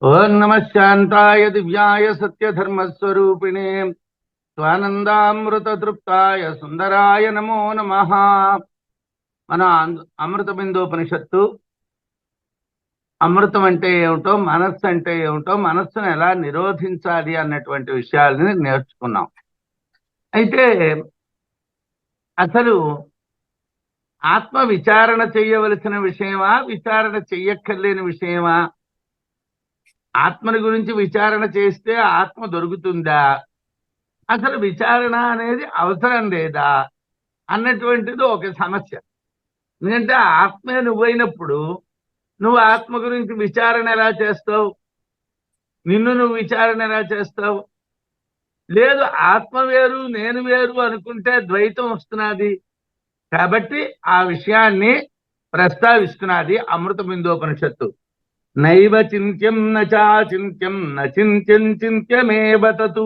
ఓం నమ శాంతాయ దివ్యాయ సత్యధర్మస్వరూపిణే స్వానందామృత తృప్తాయ సుందరాయ నమో నమ. మన అమృత బిందోపనిషత్తు అమృతం అంటే ఏమిటో, మనస్సు అంటే ఏమిటో, మనస్సును ఎలా నిరోధించాలి అన్నటువంటి విషయాలని నేర్చుకున్నాం. అయితే అసలు ఆత్మ విచారణ చెయ్యవలసిన విషయమా, విచారణ చెయ్యక్కర్లేని విషయమా? ఆత్మని గురించి విచారణ చేస్తే ఆత్మ దొరుకుతుందా, అసలు విచారణ అనేది అవసరం లేదా అన్నటువంటిది ఒక సమస్య. ఎందుకంటే ఆత్మే నువ్వైనప్పుడు నువ్వు ఆత్మ గురించి విచారణ ఎలా చేస్తావు? నిన్ను నువ్వు విచారణ ఎలా చేస్తావు? లేదు, ఆత్మ వేరు నేను వేరు అనుకుంటే ద్వైతం వస్తున్నది. కాబట్టి ఆ విషయాన్ని ప్రస్తావిస్తున్నది అమృత బిందోపనిషత్తు. నైవ చింత్యం నాచింత్యం నచింత్యం చింత్యమేవ తతు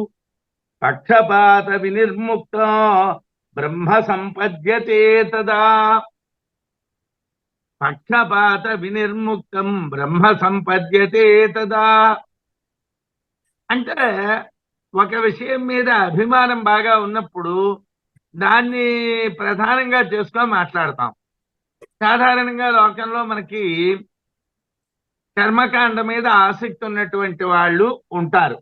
పక్షపాత వినిర్ముక్త బ్రహ్మ సంపద్యతే తదా. పక్షపాత వినిర్ముక్తం బ్రహ్మ సంపద్యతే తదా అంటే ఒక విషయం మీద అభిమానం బాగా ఉన్నప్పుడు దాన్ని ప్రధానంగా చేసుకొని మాట్లాడతాం. సాధారణంగా లోకంలో మనకి కర్మకాండ మీద ఆసక్తి ఉన్నటువంటి వాళ్ళు ఉంటారు,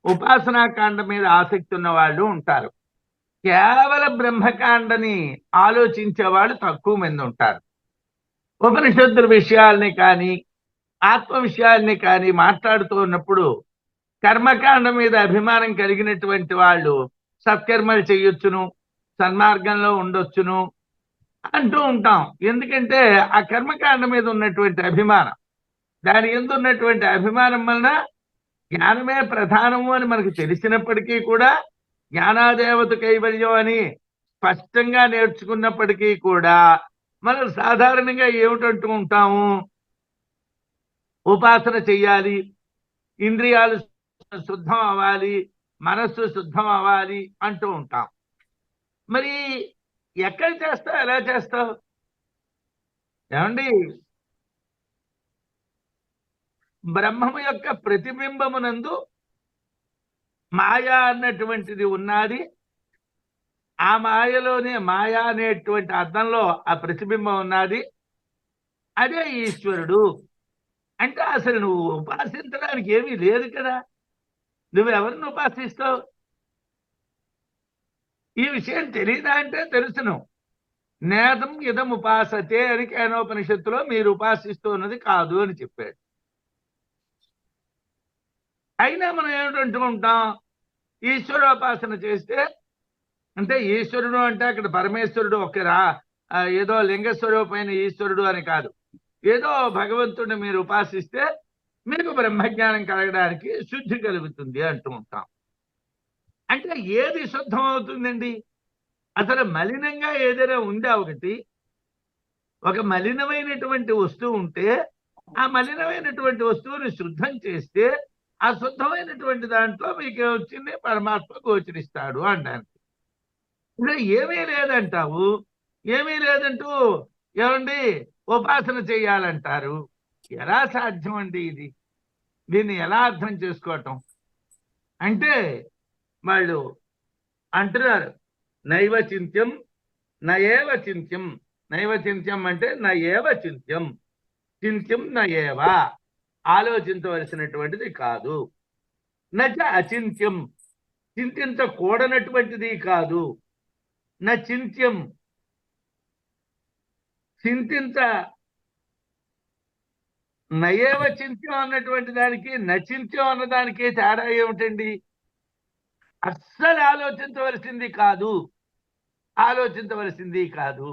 ఉపాసనాకాండ మీద ఆసక్తి ఉన్న వాళ్ళు ఉంటారు. కేవల బ్రహ్మకాండని ఆలోచించే వాళ్ళు తక్కువ మంది ఉంటారు. ఉపనిషత్తుల విషయాల్ని కానీ ఆత్మ విషయాల్ని కానీ మాట్లాడుతూ ఉన్నప్పుడు కర్మకాండ మీద అభిమానం కలిగినటువంటి వాళ్ళు సత్కర్మలు చేయొచ్చును, సన్మార్గంలో ఉండొచ్చును అంటూ ఉంటాం. ఎందుకంటే ఆ కర్మకాండ మీద ఉన్నటువంటి అభిమానం, దాని యందు ఉన్నటువంటి అభిమానం వలన జ్ఞానమే ప్రధానము అని మనకు తెలిసినప్పటికీ కూడా, జ్ఞానాదేవత కైవల్యం అని స్పష్టంగా నేర్చుకున్నప్పటికీ కూడా మనం సాధారణంగా ఏమిటంటూ ఉంటాము? ఉపాసన చెయ్యాలి, ఇంద్రియాలు శుద్ధం అవ్వాలి, మనస్సు శుద్ధం అవ్వాలి అంటూ ఉంటాం. మరి ఎక్కడ చేస్తావు, ఎలా చేస్తావు? ఏమండి, బ్రహ్మము యొక్క ప్రతిబింబమునందు మాయా అన్నటువంటిది ఉన్నది. ఆ మాయలోనే, మాయా అనేటువంటి అద్దంలో ఆ ప్రతిబింబం ఉన్నది. అదే ఈశ్వరుడు. అంటే అసలు నువ్వు ఉపాసించడానికి ఏమీ లేదు కదా, నువ్వెవరిని ఉపాసిస్తావు? ఈ విషయం తెలియదా అంటే తెలుసును. నేతం ఇదం ఉపాసతే అని కేనోపనిషత్తులో మీరు ఉపాసిస్తున్నది కాదు అని చెప్పాడు. అయినా మనం ఏమిటంటూ ఉంటాం? ఈశ్వరోపాసన చేస్తే, అంటే ఈశ్వరుడు అంటే అక్కడ పరమేశ్వరుడు ఏదో లింగస్వరూపమైన ఈశ్వరుడు అని కాదు. ఏదో భగవంతుడిని మీరు ఉపాసిస్తే మీకు బ్రహ్మజ్ఞానం కలగడానికి శుద్ధి కలుగుతుంది అంటూ ఉంటాం. అంటే ఏది శుద్ధం అవుతుందండి? అసలు మలినంగా ఏదైనా ఉందా? ఒక మలినమైనటువంటి వస్తువు ఉంటే ఆ మలినమైనటువంటి వస్తువుని శుద్ధం చేస్తే ఆ శుద్ధమైనటువంటి దాంట్లో మీకు వచ్చింది పరమాత్మ గోచరిస్తాడు అనడానికి. ఇలా ఏమీ లేదంటావు, ఏమీ లేదంటూ ఏమండి ఉపాసన చేయాలంటారు. ఎలా సాధ్యం అండి ఇది? దీన్ని ఎలా అర్థం చేసుకోవటం? అంటే వాళ్ళు అంటున్నారు, నైవ చింత్యం నయేవ చింత్యం. నైవ చింత్యం అంటే నయేవ చింత్యం, చింత్యం నయేవ, ఆలోచించవలసినటువంటిది కాదు. నచ అచింత్యం, చింతించకూడనటువంటిది కాదు. నా చింత్యం, చింతించ నయేవ చింత్యం అన్నటువంటి దానికి నచింత్యం అన్నదానికి తేడా ఏమిటండి? అస్సలు ఆలోచించవలసింది కాదు, ఆలోచించవలసింది కాదు.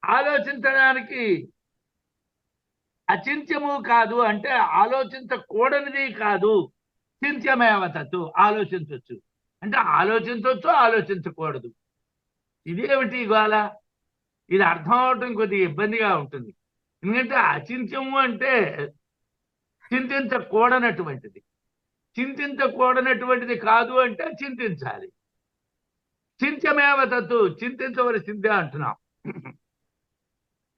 ఆలోచించడానికి అచింత్యము కాదు అంటే ఆలోచించకూడనిది కాదు. చింత్యమేవ తత్తు, ఆలోచించవచ్చు అంటే ఆలోచించవచ్చు, ఆలోచించకూడదు. ఇదేమిటి ఇవాళ? ఇది అర్థం అవటం కొద్దిగా ఇబ్బందిగా ఉంటుంది. ఎందుకంటే అచింత్యము అంటే చింతించకూడనటువంటిది, చింతించకూడనటువంటిది కాదు అంటే చింతించాలి. చింత్యమేవ తత్తు, చింతించవలసిందే అంటున్నాం.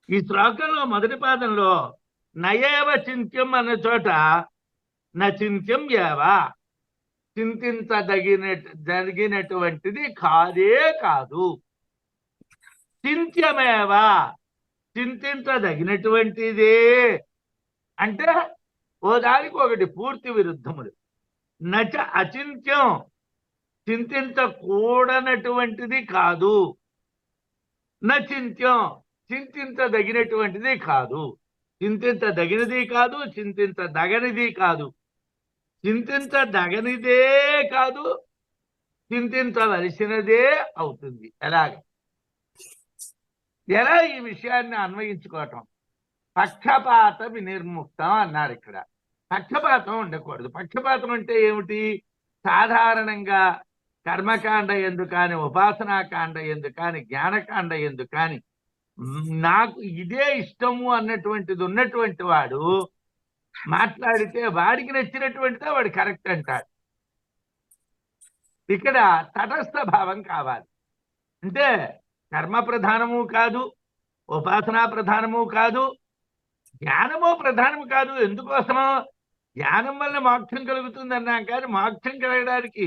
ఈ శ్లోకంలో మొదటి పాదంలో నయేవ చింత్యం అన్న చోట నచింత్యం ఏవ, జరిగినటువంటిది కాదే కాదు. చింత్యమేవ, చింతించదగినటువంటిదే అంటే ఓ దానికి ఒకటి పూర్తి విరుద్ధములు. నచ అచింత్యం, చింతించకూడనటువంటిది కాదు. నచింత్యం, చింతించదగినటువంటిది కాదు. చింతించదగినది కాదు, చింతించదగనిది కాదు. చింతించదగనిదే కాదు, చింతించవలసినదే అవుతుంది. ఎలా ఈ విషయాన్ని అన్వయించుకోవటం? పక్షపాత వినిర్ముక్తం అన్నారు ఇక్కడ. పక్షపాతం ఉండకూడదు. పక్షపాతం అంటే ఏమిటి? సాధారణంగా కర్మకాండ ఎందు కాని, ఉపాసనాకాండ ఎందు కాని, జ్ఞానకాండ ఎందు కాని నాకు ఇదే ఇష్టము అన్నటువంటిది ఉన్నటువంటి వాడు మాట్లాడితే వాడికి నచ్చినటువంటిదే వాడు కరెక్ట్ అంటాడు. ఇక్కడ తటస్థ భావం కావాలి. అంటే కర్మ ప్రధానము కాదు, ఉపాసనా ప్రధానము కాదు, జ్ఞానము ప్రధానము కాదు. ఎందుకోసమో జ్ఞానం వల్ల మోక్షం కలుగుతుంది అన్నాం కానీ, మోక్షం కలగడానికి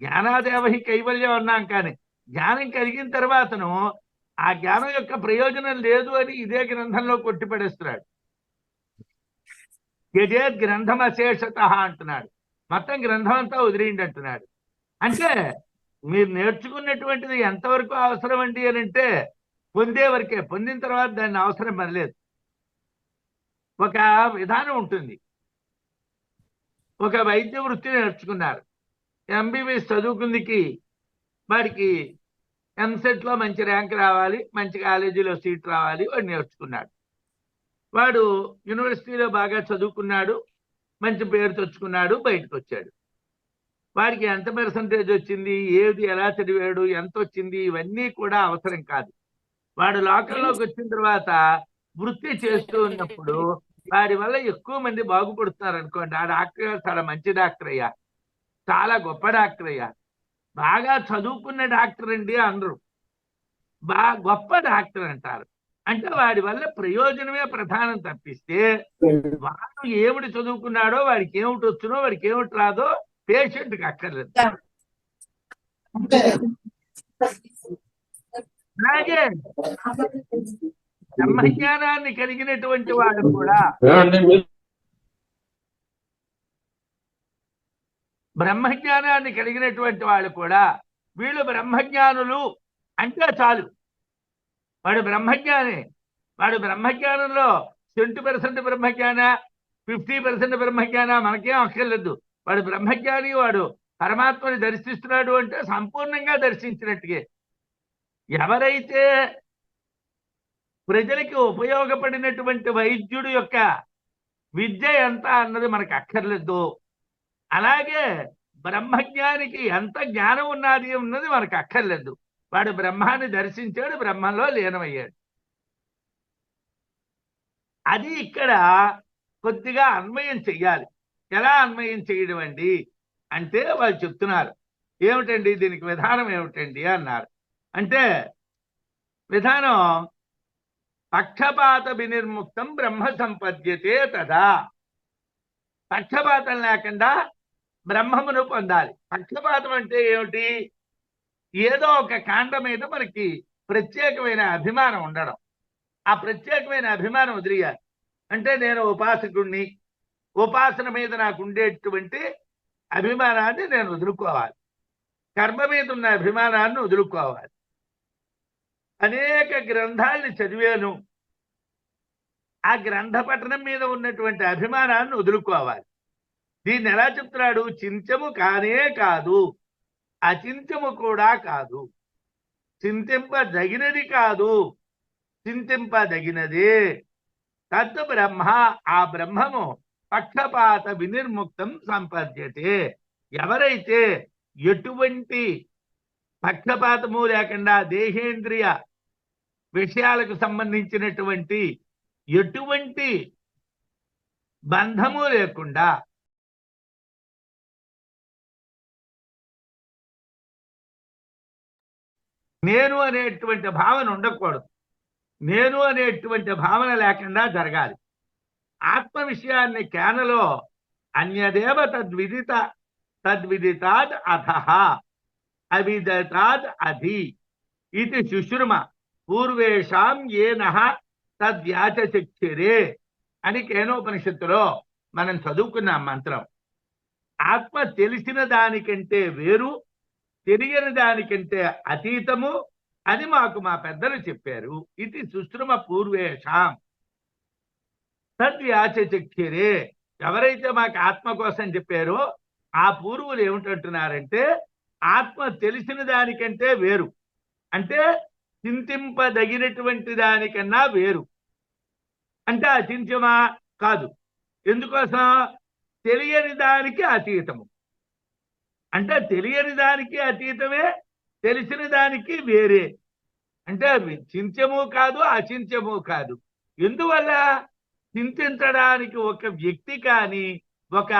జ్ఞానాదేవహి కైవల్యం అన్నాం కానీ, జ్ఞానం కలిగిన తర్వాతను ఆ జ్ఞానం యొక్క ప్రయోజనం లేదు అని ఇదే గ్రంథంలో కొట్టిపడేస్తున్నాడు. యజేద్ గ్రంథం అశేషత అంటున్నాడు. మొత్తం గ్రంథం అంతా వదిలేయండి అంటున్నాడు. అంటే మీరు నేర్చుకున్నటువంటిది ఎంతవరకు అవసరం అండి అని అంటే పొందే వరకే. పొందిన తర్వాత దాన్ని అవసరం పనిలేదు. ఒక విధానం ఉంటుంది. ఒక వైద్య వృత్తిని నేర్చుకున్నారు. ఎంబీబీఎస్ చదువుకుందికి వాడికి ఎంసెట్లో మంచి ర్యాంక్ రావాలి, మంచి కాలేజీలో సీట్ రావాలి, వాడు నేర్చుకున్నాడు. వాడు యూనివర్సిటీలో బాగా చదువుకున్నాడు, మంచి పేరు తెచ్చుకున్నాడు, బయటకు వచ్చాడు. వాడికి ఎంత పర్సంటేజ్ వచ్చింది, ఏది ఎలా చదివాడు, ఎంత వచ్చింది, ఇవన్నీ కూడా అవసరం కాదు. వాడు లోకంలోకి వచ్చిన తర్వాత వృత్తి చేస్తూ ఉన్నప్పుడు వాడి వల్ల ఎక్కువ మంది బాగుపడుతున్నారు అనుకోండి. ఆ డాక్టర్ గారు చాలా మంచి డాక్టర్ అయ్యా, చాలా గొప్ప డాక్టర్ అయ్యా, బాగా చదువుకున్న డాక్టర్ అండి అనరు, బాగా గొప్ప డాక్టర్ అంటారు. అంటే వాడి వల్ల ప్రయోజనమే ప్రధానం తప్పిస్తే వాడు ఏమిటి చదువుకున్నాడో, వాడికి ఏమిటి వచ్చునో, వాడికి ఏమిటి రాదో పేషెంట్కి అక్కర్లేదు. అలాగే బ్రహ్మజ్ఞానాన్ని కలిగినటువంటి వాడు కూడా, బ్రహ్మజ్ఞానాన్ని కలిగినటువంటి వాళ్ళు కూడా వీళ్ళు బ్రహ్మజ్ఞానులు అంటే చాలు. వాడు బ్రహ్మజ్ఞాని. వాడు బ్రహ్మజ్ఞానంలో 20% బ్రహ్మజ్ఞాన, 50% బ్రహ్మజ్ఞాన మనకేం అక్కర్లేదు. వాడు బ్రహ్మజ్ఞాని, వాడు పరమాత్మని దర్శిస్తున్నాడు అంటే సంపూర్ణంగా దర్శించినట్టుగా. ఎవరైతే ప్రజలకి ఉపయోగపడినటువంటి వైద్యుడు యొక్క విద్య ఎంత అన్నది మనకు అక్కర్లేదు, అలాగే బ్రహ్మజ్ఞానికి ఎంత జ్ఞానం ఉన్నది మనకు అక్కర్లేదు. వాడు బ్రహ్మాన్ని దర్శించాడు, బ్రహ్మంలో లీనమయ్యాడు. అది ఇక్కడ కొద్దిగా అన్వయం చెయ్యాలి. ఎలా అన్వయం చేయడం అండి అంటే వాళ్ళు చెప్తున్నారు. ఏమిటండి దీనికి విధానం ఏమిటండి అన్నారు. అంటే విధానం పక్షపాత వినిర్ముక్తం బ్రహ్మ సంపద్యతే తదా. పక్షపాతం లేకుండా బ్రహ్మమును పొందాలి. పక్షపాతం అంటే ఏమిటి? ఏదో ఒక కాండ మీద మనకి ప్రత్యేకమైన అభిమానం ఉండడం. ఆ ప్రత్యేకమైన అభిమానం వదిలేయాలి. అంటే నేను ఉపాసకుణ్ణి, ఉపాసన మీద నాకు ఉండేటువంటి అభిమానాన్ని నేను వదులుకోవాలి. కర్మ మీద ఉన్న అభిమానాన్ని వదులుకోవాలి. అనేక గ్రంథాలని చదివాను, ఆ గ్రంథ పఠనం మీద ఉన్నటువంటి అభిమానాన్ని వదులుకోవాలి. దీన్ని ఎలా చెప్తున్నాడు? చింత్యము కానే కాదు, అచింత్యము కూడా కాదు, చింతింపదగినది కాదు, చింతింపదగినదే. తత్ బ్రహ్మ, ఆ బ్రహ్మము పక్షపాత వినిర్ముక్తం సంపద్యతే. ఎవరైతే ఎటువంటి పక్షపాతము లేకుండా దేహేంద్రియ విషయాలకు సంబంధించినటువంటి ఎటువంటి బంధము లేకుండా నేను అనేటువంటి భావన ఉండకూడదు. నేను అనేటువంటి భావన లేకుండా జరగాలి. ఆత్మ విషయాన్ని కేనలో అన్యదేవ తద్విదితాద్ అధః అవిదితాద్ అధి ఇది శుశ్రుమ పూర్వేషాం ఏనః తద్యాచచక్షిరే అని కేనోపనిషత్తులో మనం చదువుకున్నాం మంత్రం. ఆత్మ తెలిసిన దానికంటే వేరు, తెలియని దానికంటే అతీతము అని మాకు మా పెద్దలు చెప్పారు. ఇది సుశ్రుమ పూర్వేషాం తద్యాచచక్షిరే. ఎవరైతే మాకు ఆత్మ కోసం చెప్పారో ఆ పూర్వులు ఏమిటంటున్నారంటే ఆత్మ తెలిసిన దానికంటే వేరు, అంటే చింతింపదగినటువంటి దానికన్నా వేరు. అంటే అచింత్యమా? కాదు. ఎందుకోసం? తెలియని దానికి అతీతము. అంటే తెలియని దానికి అతీతమే, తెలిసిన దానికి వేరే. అంటే చింత్యము కాదు, అచింత్యము కాదు. ఎందువల్ల? చింతించడానికి ఒక వ్యక్తి కానీ ఒక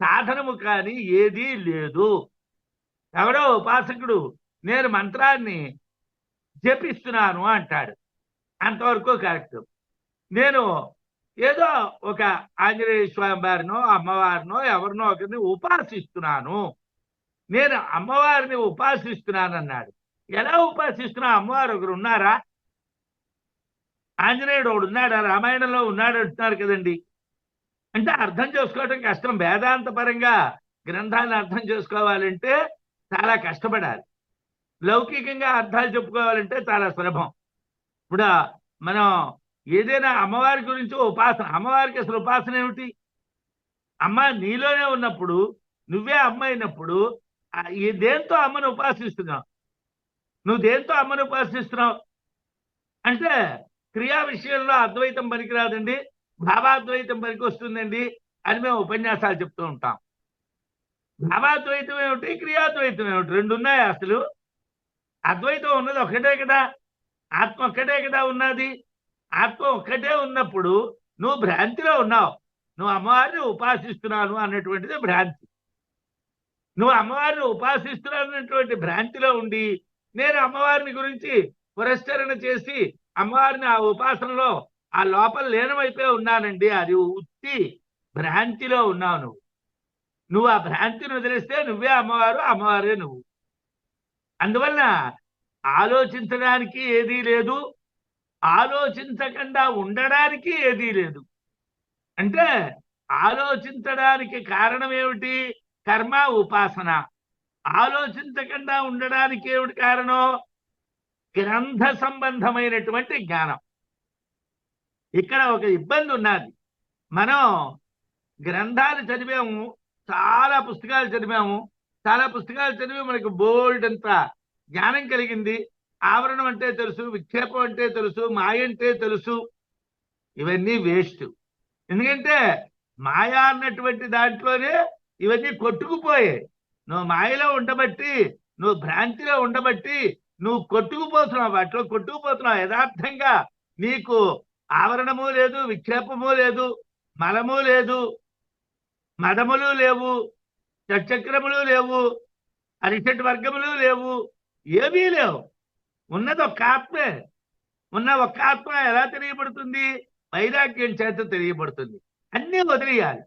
సాధనము కానీ ఏదీ లేదు. ఎవడో ఉపాసకుడు నేను మంత్రాన్ని జపిస్తున్నాను అంటాడు, అంతవరకు కరెక్ట్. నేను ఏదో ఒక ఆంజనేయ స్వామి వారినో అమ్మవారినో ఎవరినో ఒకరిని ఉపాసిస్తున్నాను, నేను అమ్మవారిని ఉపాసిస్తున్నాను అన్నాడు. ఎలా ఉపాసిస్తున్నా? అమ్మవారు ఒకరు ఉన్నారా? ఆంజనేయుడు ఒకడు ఉన్నాడా? రామాయణంలో ఉన్నాడు అంటున్నారు కదండి. అంటే అర్థం చేసుకోవడం కష్టం. వేదాంత పరంగా గ్రంథాన్ని అర్థం చేసుకోవాలంటే చాలా కష్టపడాలి. లౌకికంగా అర్థాలు చెప్పుకోవాలంటే చాలా సులభం. ఇప్పుడు మనం ఏదైనా అమ్మవారి గురించి ఉపాసన, అమ్మవారికి అసలు ఉపాసన ఏమిటి? అమ్మ నీలోనే ఉన్నప్పుడు, నువ్వే అమ్మ అయినప్పుడు దేంతో అమ్మను ఉపాసిస్తున్నావు? నువ్వు దేంతో అమ్మను ఉపాసిస్తున్నావు అంటే క్రియా విషయంలో అద్వైతం పనికిరాదండి, భావాద్వైతం పనికి వస్తుందండి అని మేము ఉపన్యాసాలు చెప్తూ ఉంటాం. భావాద్వైతం ఏమిటి, క్రియాద్వైతం ఏమిటి? రెండు ఉన్నాయా అసలు? అద్వైతం ఉన్నది ఒక్కటే కదా, ఆత్మ ఒక్కటే కదా ఉన్నది. ఆత్మ ఒక్కటే ఉన్నప్పుడు నువ్వు భ్రాంతిలో ఉన్నావు. నువ్వు అమ్మవారిని ఉపాసిస్తున్నాను అన్నటువంటిది భ్రాంతి. నువ్వు అమ్మవారిని ఉపాసిస్తున్నాను అన్నటువంటి భ్రాంతిలో ఉండి నేను అమ్మవారిని గురించి పురస్కరణ చేసి అమ్మవారిని ఆ ఉపాసనలో ఆ లోపల లీనమైపోయి ఉన్నానండి, అది ఉత్తి భ్రాంతిలో ఉన్నావు. నువ్వు ఆ భ్రాంతిని వదిలేస్తే నువ్వే అమ్మవారు, అమ్మవారే నువ్వు. అందువల్ల ఆలోచించడానికి ఏదీ లేదు, ఆలోచించకుండా ఉండడానికి ఏదీ లేదు. అంటే ఆలోచించడానికి కారణం ఏమిటి? కర్మ, ఉపాసన. ఆలోచించకుండా ఉండడానికి ఏమిటి కారణం? గ్రంథ సంబంధమైనటువంటి జ్ఞానం. ఇక్కడ ఒక ఇబ్బంది ఉన్నది. మనం గ్రంథాలు చదివాము, చాలా పుస్తకాలు చదివాము, చాలా పుస్తకాలు చదివి మనకు బోల్డ్ అంత జ్ఞానం కలిగింది. ఆవరణం అంటే తెలుసు, విక్షేపం అంటే తెలుసు, మాయ అంటే తెలుసు. ఇవన్నీ వేస్ట్. ఎందుకంటే మాయ అన్నటువంటి దాంట్లోనే ఇవన్నీ కొట్టుకుపోయాయి. నువ్వు మాయలో ఉండబట్టి, నువ్వు భ్రాంతిలో ఉండబట్టి నువ్వు కొట్టుకుపోతున్నావు, వాటిలో కొట్టుకుపోతున్నావు. యథార్థంగా నీకు ఆవరణము లేదు, విక్షేపము లేదు, మలము లేదు, మదములు లేవు, షట్చక్రములు లేవు, అరిషట్ వర్గములు లేవు, ఏమీ లేవు. ఉన్నది ఒక్క ఆత్మే. ఉన్న ఒక్క ఆత్మ ఎలా తెలియబడుతుంది? వైరాగ్యం చేత తెలియబడుతుంది. అన్నీ వదిలేయాలి.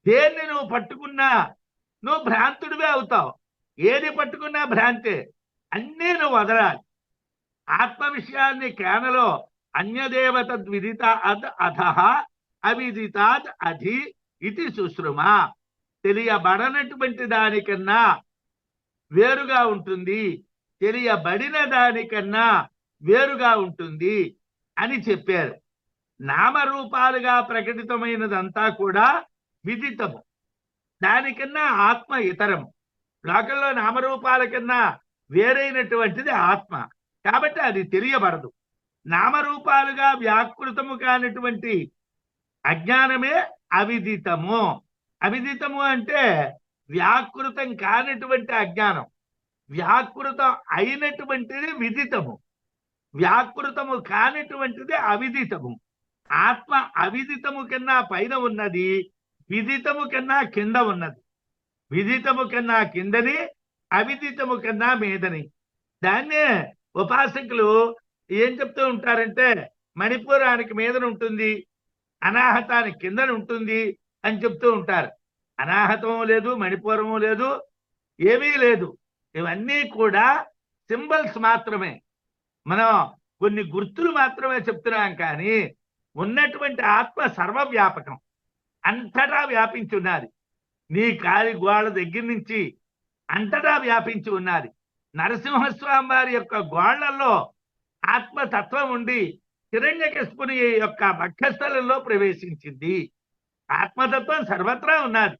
దేన్ని నువ్వు పట్టుకున్నా నువ్వు భ్రాంతుడివే అవుతావు. ఏది పట్టుకున్నా భ్రాంతే. అన్నీ నువ్వు వదలాలి. ఆత్మ విషయాన్ని కేనలో అన్యదేవత విదిత అధః అవిదితాద్ అధి ఇది సుశ్రుమ. తెలియబడనటువంటి దానికన్నా వేరుగా ఉంటుంది, తెలియబడిన దానికన్నా వేరుగా ఉంటుంది అని చెప్పారు. నామరూపాలుగా ప్రకటితమైనదంతా కూడా విదితము, దానికన్నా ఆత్మ ఇతరము. లోకంలో నామరూపాల కన్నా వేరైనటువంటిది ఆత్మ, కాబట్టి అది తెలియబడదు. నామరూపాలుగా వ్యాకృతము కానిటువంటి అజ్ఞానమే అవిదితము. అవిదితము అంటే వ్యాకృతం కానిటువంటి అజ్ఞానం. వ్యాకృతం అయినటువంటిది విదితము, వ్యాకృతము కానిటువంటిది అవిదితము. ఆత్మ అవిదితము కన్నా పైన ఉన్నది, విదితము కన్నా కింద ఉన్నది. విదితము కన్నా కిందని, అవిదితము కన్నా మీదని. దాన్నే ఉపాసకులు ఏం చెప్తూ ఉంటారంటే మణిపూరానికి మీదన ఉంటుంది, అనాహతానికి కిందన ఉంటుంది అని చెప్తూ ఉంటారు. అనాహతము లేదు, మణిపూరము లేదు, ఏమీ లేదు. ఇవన్నీ కూడా సింబల్స్ మాత్రమే. మనం కొన్ని గుర్తులు మాత్రమే చెప్తున్నాం, కానీ ఉన్నటువంటి ఆత్మ సర్వవ్యాపకం, అంతటా వ్యాపించి ఉన్నది. నీ కాలి గోళ్ళ దగ్గర నుంచి అంతటా వ్యాపించి ఉన్నది. నరసింహస్వామి వారి యొక్క గోళ్లలో ఆత్మతత్వం ఉండి హిరణ్యకశిపుని యొక్క వక్షస్థలంలో ప్రవేశించింది. ఆత్మతత్వం సర్వత్రా ఉన్నది,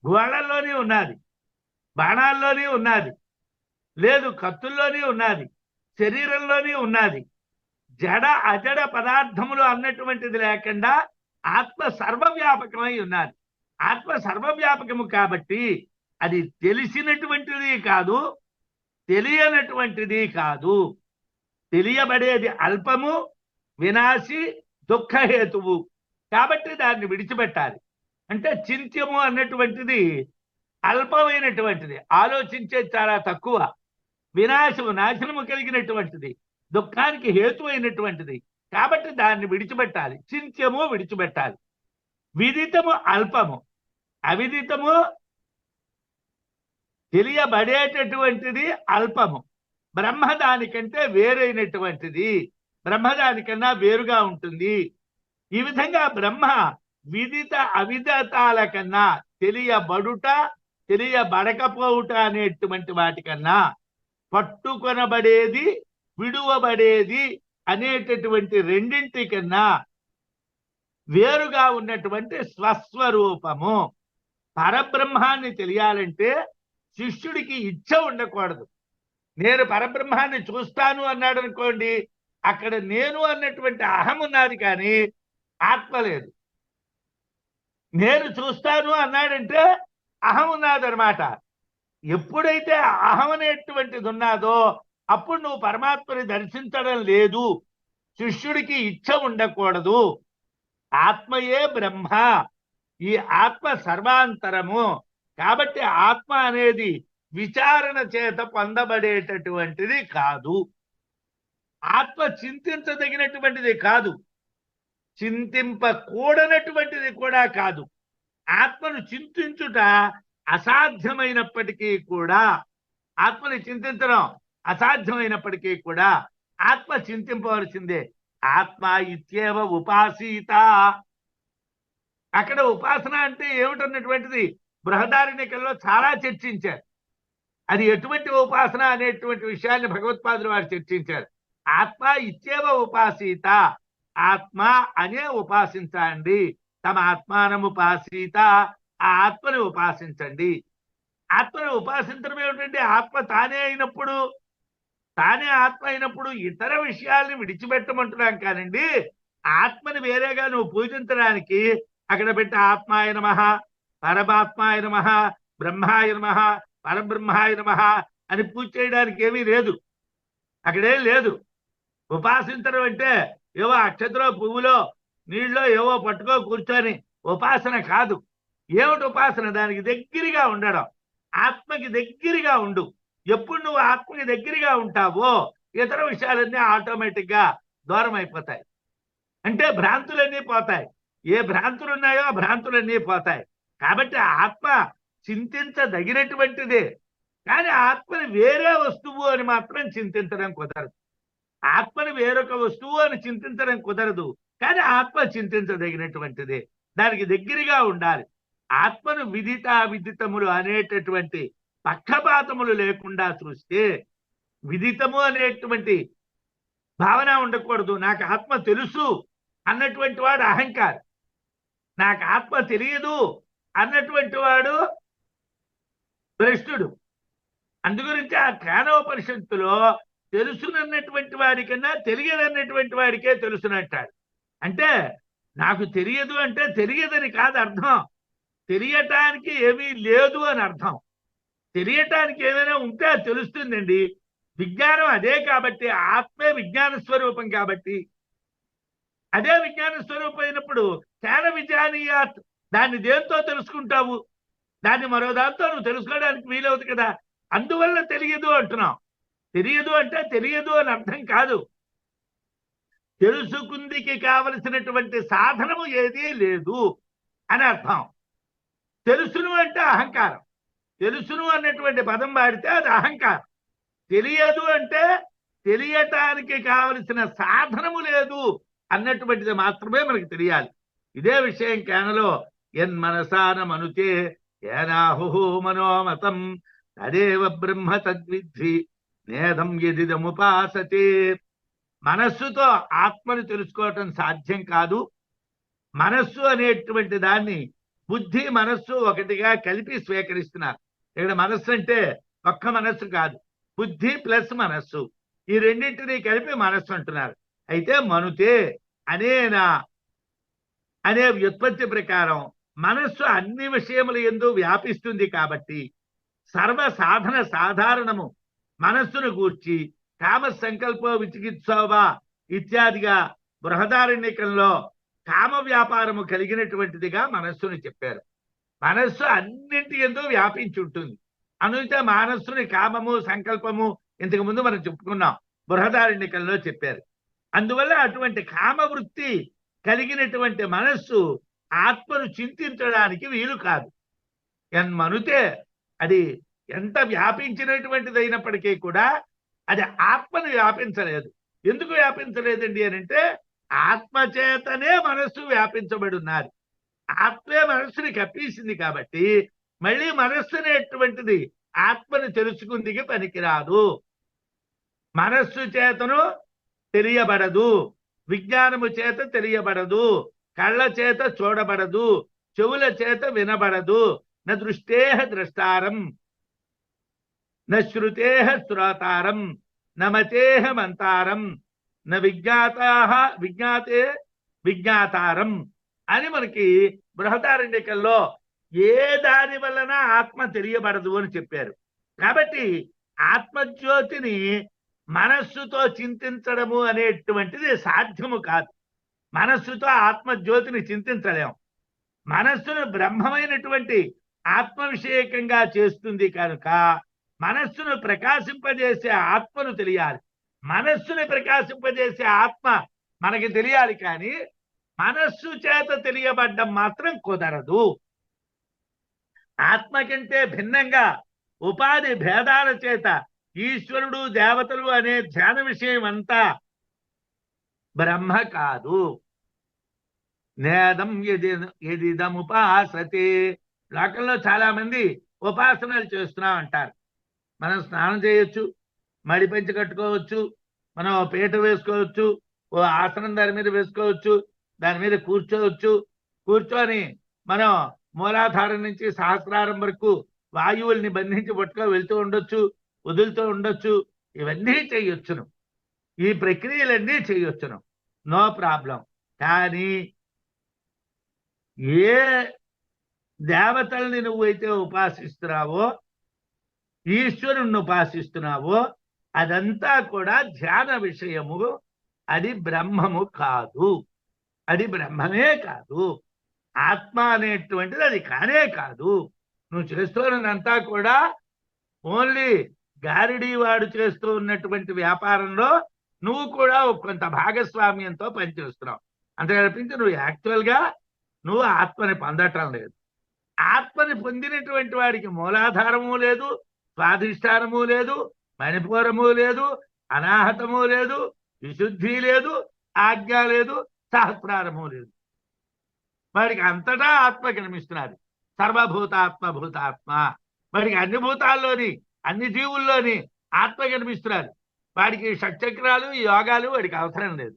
గోళ్లలోనే ఉన్నది, బాణాల్లోనే ఉన్నది, లేదు కత్తుల్లోనే ఉన్నది, శరీరంలోనే ఉన్నది. జడ అజడ పదార్థములు అన్నటువంటిది లేకుండా ఆత్మ సర్వవ్యాపకమై ఉన్నది. ఆత్మ సర్వవ్యాపకము కాబట్టి అది తెలిసినటువంటిది కాదు, తెలియనటువంటిది కాదు. తెలియబడేది అల్పము, వినాశి, దుఃఖహేతువు. కాబట్టి దాన్ని విడిచిపెట్టాలి. అంటే చింత్యము అన్నటువంటిది అల్పమైనటువంటిది, ఆలోచించేది చాలా తక్కువ, నాశనము కలిగినటువంటిది, దుఃఖానికి హేతు అయినటువంటిది. కాబట్టి దాన్ని విడిచిపెట్టాలి. చింత్యము విడిచిపెట్టాలి. విదితము అల్పము, అవిదితము తెలియబడేటటువంటిది అల్పము. బ్రహ్మ దానికంటే వేరైనటువంటిది, బ్రహ్మ దానికన్నా వేరుగా ఉంటుంది. ఈ విధంగా బ్రహ్మ విదిత అవిదితాల కన్నా, తెలియబడుట తెలియబడకపోవుట అనేటువంటి వాటికన్నా, పట్టుకొనబడేది విడువబడేది అనేటటువంటి రెండింటి కన్నా వేరుగా ఉన్నటువంటి స్వస్వరూపము. పరబ్రహ్మాన్ని తెలియాలంటే శిష్యుడికి ఇచ్చ ఉండకూడదు. నేను పరబ్రహ్మాన్ని చూస్తాను అన్నాడు అనుకోండి, అక్కడ నేను అన్నటువంటి అహం ఉన్నది, కానీ ఆత్మ లేదు. నేను చూస్తాను అన్నాడంటే అహం ఉన్నదన్నమాట. ఎప్పుడైతే అహం అనేటువంటిది ఉన్నదో అప్పుడు నువ్వు పరమాత్మని దర్శించడం లేదు. శిష్యుడికి ఇచ్చ ఉండకూడదు. ఆత్మయే బ్రహ్మ, ఈ ఆత్మ సర్వాంతరము. కాబట్టి ఆత్మ అనేది విచారణ చేత పొందబడేటటువంటిది కాదు. ఆత్మ చింతించదగినటువంటిది కాదు, చింతింపకూడనటువంటిది కూడా కాదు. ఆత్మను చింతించుట అసాధ్యమైనప్పటికీ కూడా, ఆత్మని చింతించడం అసాధ్యమైనప్పటికీ కూడా ఆత్మ చింతింపవలసిందే. ఆత్మ ఇత్యేవ ఉపాసీత. అక్కడ ఉపాసన అంటే ఏమిటన్నటువంటిది బృహదారణ్యకంలో చాలా చర్చించారు. అది ఎటువంటి ఉపాసన అనేటువంటి విషయాన్ని భగవత్పాదులు వారు చర్చించారు. ఆత్మ ఇత్యేవ ఉపాసీత, ఆత్మ అనే ఉపాసించండి. తమ ఆత్మానం ఉపాసీత, ఆ ఆత్మని ఉపాసించండి. ఆత్మని ఉపాసించడం ఏమిటంటే, ఆత్మ తానే అయినప్పుడు, తానే ఆత్మ అయినప్పుడు ఇతర విషయాల్ని విడిచిపెట్టమంటున్నాం కానండి, ఆత్మని వేరేగా నువ్వు పూజించడానికి అక్కడ పెట్టి ఆత్మాయ నమః, పరమాత్మాయ నమః, బ్రహ్మాయ నమః, పరబ్రహ్మాయ నమః అని పూజ చేయడానికి ఏమీ లేదు, అక్కడేం లేదు. ఉపాసించడం అంటే ఏవో అక్షతలో పువ్వులో నీళ్ళలో ఏవో పట్టుకో కూర్చొని ఉపాసన కాదు. ఏమిటి ఉపాసన? దానికి దగ్గరగా ఉండడం, ఆత్మకి దగ్గరగా ఉండు. ఎప్పుడు నువ్వు ఆత్మకి దగ్గరగా ఉంటావో ఇతర విషయాలన్నీ ఆటోమేటిక్గా దూరం అయిపోతాయి. అంటే భ్రాంతులన్నీ పోతాయి. ఏ భ్రాంతులు ఉన్నాయో ఆ భ్రాంతులన్నీ పోతాయి. కాబట్టి ఆత్మ చింతించదగినటువంటిదే, కానీ ఆత్మని వేరే వస్తువు అని మాత్రం చింతించడం కుదరదు. ఆత్మని వేరొక వస్తువు అని చింతించడం కుదరదు, కానీ ఆత్మ చింతించదగినటువంటిదే, దానికి దగ్గరగా ఉండాలి. ఆత్మను విదిత విదితములు అనేటటువంటి పక్షపాతములు లేకుండా చూస్తే, విదితము అనేటువంటి భావన ఉండకూడదు. నాకు ఆత్మ తెలుసు అన్నటువంటి వాడు అహంకారి, నాకు ఆత్మ తెలియదు అన్నటువంటి వాడు భ్రష్టుడు. అందుగురించి ఆ జ్ఞానోపనిషత్తులో తెలుసునన్నటువంటి వాడికన్నా తెలియదన్నటువంటి వాడికే తెలుసునంటాడు. అంటే నాకు తెలియదు అంటే తెలియదని కాదు అర్థం, తెలియటానికి ఏమీ లేదు అని అర్థం. తెలియటానికి ఏమైనా ఉంటే అది తెలుస్తుందండి. విజ్ఞానం అదే కాబట్టి, ఆత్మే విజ్ఞాన స్వరూపం కాబట్టి, అదే విజ్ఞాన స్వరూపం అయినప్పుడు జ్ఞాన విజ్ఞానీయాత్, దాన్ని దేంతో తెలుసుకుంటావు? దాన్ని మరో దాంతో నువ్వు తెలుసుకోవడానికి వీలవుతుంది కదా. అందువల్ల తెలియదు అంటున్నావు. తెలియదు అంటే తెలియదు అని అర్థం కాదు. తెలుసుకుందికి కావలసినటువంటి సాధనము ఏదీ లేదు అని అర్థం. తెలుసును అంటే అహంకారం. తెలుసును అన్నటువంటి పదం వాడితే అది అహంకారం. తెలియదు అంటే తెలియటానికి కావలసిన సాధనము లేదు అన్నటువంటిది మాత్రమే మనకి తెలియాలి. ఇదే విషయం కేనలో యన్మనసాన మనుతే ఏనాహు మనోమతం తదేవ బ్రహ్మ తద్విద్ధి నేదం యదిదముపాసతే. మనస్సుతో ఆత్మను తెలుసుకోవటం సాధ్యం కాదు. మనస్సు అనేటువంటి దాన్ని బుద్ధి మనస్సు ఒకటిగా కలిపి స్వీకరిస్తున్నారు. ఇక్కడ మనస్సు అంటే ఒక్క మనస్సు కాదు, బుద్ధి ప్లస్ మనస్సు, ఈ రెండింటినీ కలిపి మనస్సు అంటున్నారు. అయితే మనుతే అనేనా అనే వ్యుత్పత్తి ప్రకారం మనస్సు అన్ని విషయముల యందు వ్యాపిస్తుంది కాబట్టి సర్వ సాధన సాధారణము మనస్సును గూర్చి కామ సంకల్ప విచికిత్సవా ఇత్యాదిగా బృహదారణ్యకంలో కామ వ్యాపారము కలిగినటువంటిదిగా మనస్సును చెప్పారు. మనస్సు అన్నింటి యందు వ్యాపించి ఉంటుంది. అనుంటే మనస్సుని కామము సంకల్పము ఇంతకు ముందు మనం చెప్పుకున్నాం, బృహదారణ్యకంలో చెప్పారు. అందువల్ల అటువంటి కామవృత్తి కలిగినటువంటి మనస్సు ఆత్మను చింతించడానికి వీలు కాదు. మనుతే అది ఎంత వ్యాపించినటువంటిదైనప్పటికీ కూడా అది ఆత్మను వ్యాపించలేదు. ఎందుకు వ్యాపించలేదండి అని అంటే ఆత్మచేతనే మనస్సు వ్యాపించబడి ఉన్నది. ఆత్మే మనస్సుని కప్పేసింది కాబట్టి మళ్ళీ మనస్సు అనేటువంటిది ఆత్మను తెలుసుకుందికి పనికిరాదు. మనస్సు చేతను తెలియబడదు, విజ్ఞానము చేత తెలియబడదు, కళ్ళ చేత చూడబడదు, చెవుల చేత వినబడదు. న దృష్టేహ ద్రష్టారం న శ్రుతేహ శ్రోతారం న మతేహ మంతారం న విజ్ఞాతే విజ్ఞాతారం అని మనకి బృహదారణ్యకంలో ఏ దాని వలన ఆత్మ తెలియబడదు అని చెప్పారు. కాబట్టి ఆత్మజ్యోతిని మనస్సుతో చింతించడము అనేటువంటిది సాధ్యము కాదు. మనస్సుతో ఆత్మజ్యోతిని చింతించలేము. మనస్సును బ్రహ్మమైనటువంటి ఆత్మ విషయకంగా చేస్తుంది కనుక మనస్సును ప్రకాశింపజేసే ఆత్మను తెలియాలి. మనస్సుని ప్రకాశింపజేసే ఆత్మ మనకి తెలియాలి, కానీ మనస్సు చేత తెలియబడ్డం మాత్రం కుదరదు. ఆత్మ కంటే భిన్నంగా ఉపాధి భేదాల చేత ఈశ్వరుడు దేవతలు అనే ధ్యాన విషయం అంతా బ్రహ్మ కాదు. నేదం యదిదముపాసతే. లోకంలో చాలా మంది ఉపాసనలు చేస్తున్నాం అంటారు. మనం స్నానం చేయొచ్చు, మడి పెంచి కట్టుకోవచ్చు, మనం పీట వేసుకోవచ్చు, ఓ ఆసనం దాని మీద వేసుకోవచ్చు, దాని మీద కూర్చోవచ్చు. కూర్చొని మనం మూలాధారం నుంచి సహస్రారం వరకు వాయువుల్ని బంధించి పట్టుకో వెళ్తూ ఉండొచ్చు, వదులుతూ ఉండొచ్చు. ఇవన్నీ చేయొచ్చును, ఈ ప్రక్రియలన్నీ చేయొచ్చును, నో ప్రాబ్లం. కానీ ఏ దేవతల్ని నువ్వైతే ఉపాసిస్తున్నావో, ఈశ్వరుణ్ణి ఉపాసిస్తున్నావో అదంతా కూడా ధ్యాన విషయము. అది బ్రహ్మము కాదు, అది బ్రహ్మమే కాదు. ఆత్మ అనేటువంటిది అది కానే కాదు. నువ్వు చేస్తున్నదంతా కూడా ఓన్లీ గారిడీ వాడు చేస్తూ ఉన్నటువంటి వ్యాపారంలో నువ్వు కూడా కొంత భాగస్వామ్యంతో పనిచేస్తున్నావు. అంతే తప్పించి నువ్వు యాక్చువల్గా నువ్వు ఆత్మని పొందటం లేదు. ఆత్మని పొందినటువంటి వాడికి మూలాధారము లేదు, స్వాధిష్టానము లేదు, మణిపూరము లేదు, అనాహతము లేదు, విశుద్ధి లేదు, ఆజ్ఞ లేదు, సహస్రారము లేదు. వాడికి అంతటా ఆత్మ కనిపిస్తున్నది. సర్వభూతాత్మ భూతాత్మ. వాడికి అన్ని భూతాల్లోని అన్ని జీవుల్లోని ఆత్మ కనిపిస్తున్నది. వాడికి షట్చక్రాలు యోగాలు వాడికి అవసరం లేదు.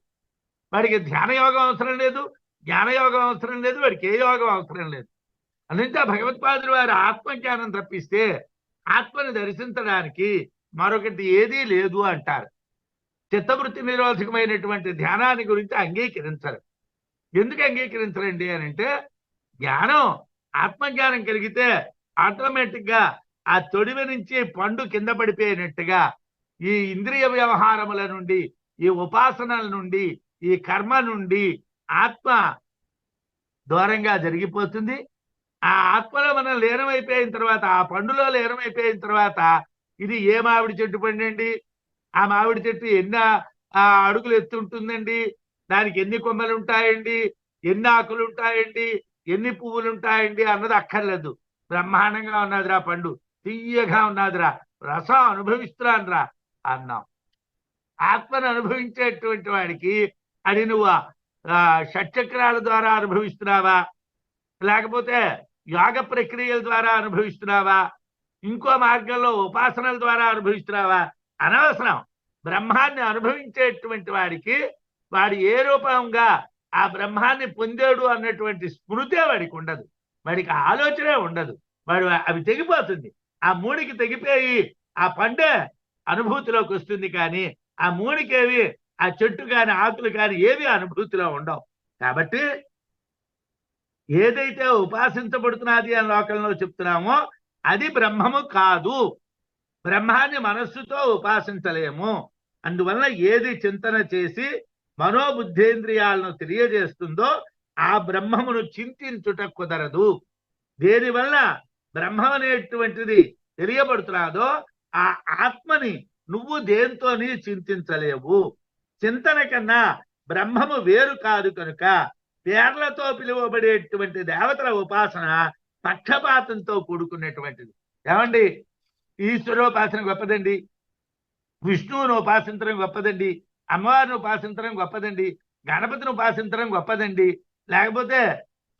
వాడికి ధ్యాన యోగం అవసరం లేదు, జ్ఞానయోగం అవసరం లేదు, వాడికి ఏ యోగం అవసరం లేదు. అందుకే భగవత్పాదులు వారి ఆత్మజ్ఞానం తప్పిస్తే ఆత్మని దర్శించడానికి మరొకటి ఏదీ లేదు అంటారు. చిత్తవృత్తి నిరోధకమైనటువంటి ధ్యానాన్ని గురించి అంగీకరించరు. ఎందుకు అంగీకరించరండి అని అంటే జ్ఞానం, ఆత్మజ్ఞానం కలిగితే ఆటోమేటిక్గా ఆ తొడిమ నుంచి పండు కింద పడిపోయినట్టుగా ఈ ఇంద్రియ వ్యవహారముల నుండి, ఈ ఉపాసనల నుండి, ఈ కర్మ నుండి ఆత్మ దూరంగా జరిగిపోతుంది. ఆ ఆత్మలో మనం లీనమైపోయిన తర్వాత, ఆ పండులో లీనమైపోయిన తర్వాత ఇది ఏ మామిడి చెట్టు పండండి, ఆ మామిడి చెట్టు ఎన్ని అడుగులు ఎత్తుంటుందండి, దానికి ఎన్ని కొమ్మలు ఉంటాయండి, ఎన్ని ఆకులు ఉంటాయండి, ఎన్ని పువ్వులు ఉంటాయండి అన్నది అక్కర్లేదు. బ్రహ్మాండంగా ఉన్నదిరా పండు, తీయగా ఉన్నదిరా, రసం అనుభవిస్తున్నానురా అన్నాం. ఆత్మను అనుభవించేటువంటి వాడికి అది నువ్వు షట్చక్రాల ద్వారా అనుభవిస్తున్నావా, లేకపోతే యోగ ప్రక్రియల ద్వారా అనుభవిస్తున్నావా, ఇంకో మార్గంలో ఉపాసనల ద్వారా అనుభవిస్తున్నావా, అనవసరం. బ్రహ్మాన్ని అనుభవించేటువంటి వాడికి వాడు ఏ రూపంగా ఆ బ్రహ్మాన్ని పొందాడు అన్నటువంటి స్మృతే వాడికి ఉండదు, వాడికి ఆలోచనే ఉండదు. వాడు అవి తెగిపోతుంది. ఆ మూడికి తెగిపోయి ఆ పండే అనుభూతిలోకి వస్తుంది. కానీ ఆ మూడికేవి ఆ చెట్టు కాని ఆకులు కాని ఏవి అనుభూతిలో ఉండవు. కాబట్టి ఏదైతే ఉపాసించబడుతున్నది అని లోకంలో చెప్తున్నామో అది బ్రహ్మము కాదు. బ్రహ్మాన్ని మనస్సుతో ఉపాసించలేము. అందువల్ల ఏది చింతన చేసి మనోబుద్ధేంద్రియాలను తెలియజేస్తుందో ఆ బ్రహ్మమును చింతించుట కుదరదు. దేనివల్ల బ్రహ్మం అనేటువంటిది తెలియబడుతున్నదో ఆ ఆత్మని నువ్వు దేంతోని చింతించలేవు. చింతన కన్నా బ్రహ్మము వేరు కాదు కనుక పేర్లతో పిలువబడేటువంటి దేవతల ఉపాసన పక్షపాతంతో కూడుకున్నటువంటిది. ఏమండి, ఈశ్వరోపాసన గొప్పదండి, విష్ణువును ఉపాసించడం గొప్పదండి, అమ్మవారిని ఉపాసించడం గొప్పదండి, గణపతిని ఉపాసించడం గొప్పదండి, లేకపోతే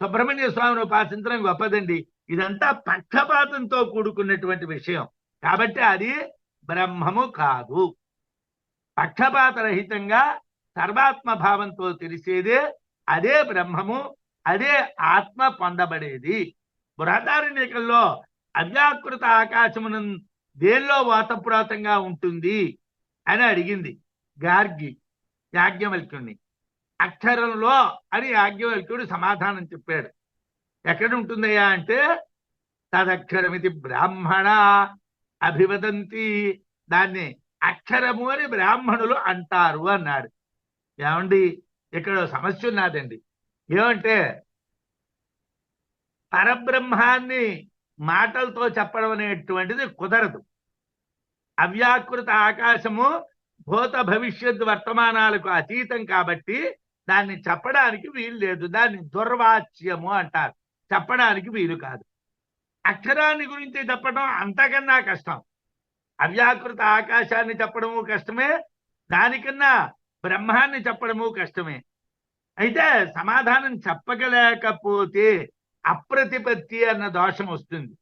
సుబ్రహ్మణ్య స్వామిని ఉపాసించడం గొప్పదండి. ఇదంతా పక్షపాతంతో కూడుకున్నటువంటి విషయం. కాబట్టి అది బ్రహ్మము కాదు. పక్షపాత రహితంగా సర్వాత్మ భావంతో తెలిసేదే అదే బ్రహ్మము, అదే ఆత్మ పొందబడేది. బృహదారణ్యకంలో అవ్యాకృత ఆకాశమును దేనిలో వాతప్రోతంగా ఉంటుంది అని అడిగింది గార్గి యాజ్ఞవల్క్యుణ్ణి. అక్షరంలో అని యాజ్ఞవల్క్యుడు సమాధానం చెప్పాడు. ఎక్కడ ఉంటుందయ్యా అంటే తదక్షరమితి బ్రాహ్మణ అభివదంతి, దాన్ని అక్షరము అని బ్రాహ్మణులు అంటారు అన్నాడు. ఏమండి, ఇక్కడ సమస్య ఉన్నదండి. ఏమంటే పరబ్రహ్మాన్ని మాటలతో చెప్పడం అనేటువంటిది కుదరదు. అవ్యాకృత ఆకాశము భూత భవిష్యత్ వర్తమానాలకు అతీతం కాబట్టి దాన్ని చెప్పడానికి వీలు లేదు. దాన్ని దుర్వాచ్యము అంటారు, చెప్పడానికి వీలు కాదు. అక్షరాన్ని గురించి చెప్పడం అంతకన్నా కష్టం. అవ్యాకృత ఆకాశాన్ని చెప్పడము కష్టమే, దానికన్నా బ్రహ్మాన్ని చెప్పడము కష్టమే. అయితే సమాధానం చెప్పగలేకపోతే అప్రతిపత్తి అన్న దోషం వస్తుంది.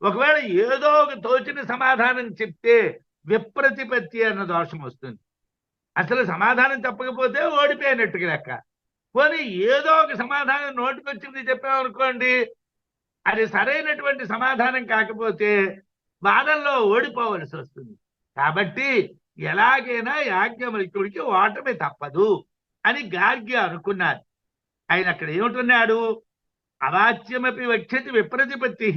ఒకవేళ ఏదో ఒక తోచిన సమాధానం చెప్తే విప్రతిపత్తి అన్న దోషం వస్తుంది. అసలు సమాధానం చెప్పకపోతే ఓడిపోయినట్టుగా లెక్క. పోనీ ఏదో ఒక సమాధానం నోటికొచ్చింది చెప్పామనుకోండి, అది సరైనటువంటి సమాధానం కాకపోతే వాదనలో ఓడిపోవలసి వస్తుంది. కాబట్టి ఎలాగైనా యాజ్ఞవల్క్యుడికి ఓటమి తప్పదు అని గార్గ్య అనుకున్నారు. ఆయన అక్కడ ఏమిటున్నాడు, అవాచ్యమపి వక్ష్యతి విప్రతిపత్తి.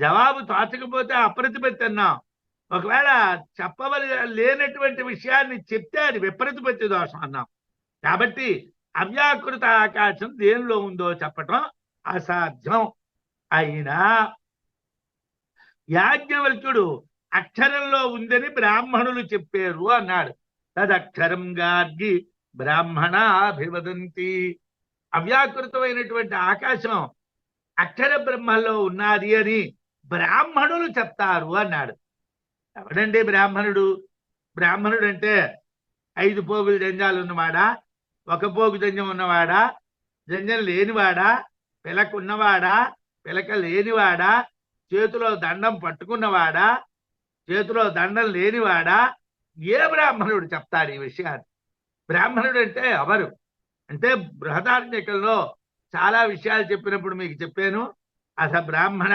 జవాబు తోచకపోతే అప్రతిపత్తి అన్నాం. ఒకవేళ లేనటువంటి విషయాన్ని చెప్తే అది విప్రతిపత్తి దోషం అన్నాం. కాబట్టి అవ్యాకృత ఆకాశం దేనిలో ఉందో చెప్పటం అసాధ్యం. అయినా యాజ్ఞవల్క్యుడు అక్షరంలో ఉందని బ్రాహ్మణులు చెప్పారు అన్నాడు. తదక్షరం గార్గి బ్రాహ్మణ అభివదంతి. అవ్యాకృతమైనటువంటి ఆకాశం అక్షర బ్రహ్మలో ఉన్నది అని బ్రాహ్మణులు చెప్తారు అన్నాడు. ఎవడండి బ్రాహ్మణుడు? బ్రాహ్మణుడు అంటే 5 పోగుల జంజాలు ఉన్నవాడా, 1 పోగు జంజం ఉన్నవాడా, జంజం లేనివాడా, పిలక ఉన్నవాడా, పిలక లేనివాడా, చేతిలో దండం పట్టుకున్నవాడా, చేతిలో దండం లేనివాడా? ఏ బ్రాహ్మణుడు చెప్తాడు ఈ విషయాన్ని? బ్రాహ్మణుడు అంటే ఎవరు అంటే బృహదారణ్యకంలో చాలా విషయాలు చెప్పినప్పుడు మీకు చెప్పాను. అథ బ్రాహ్మణ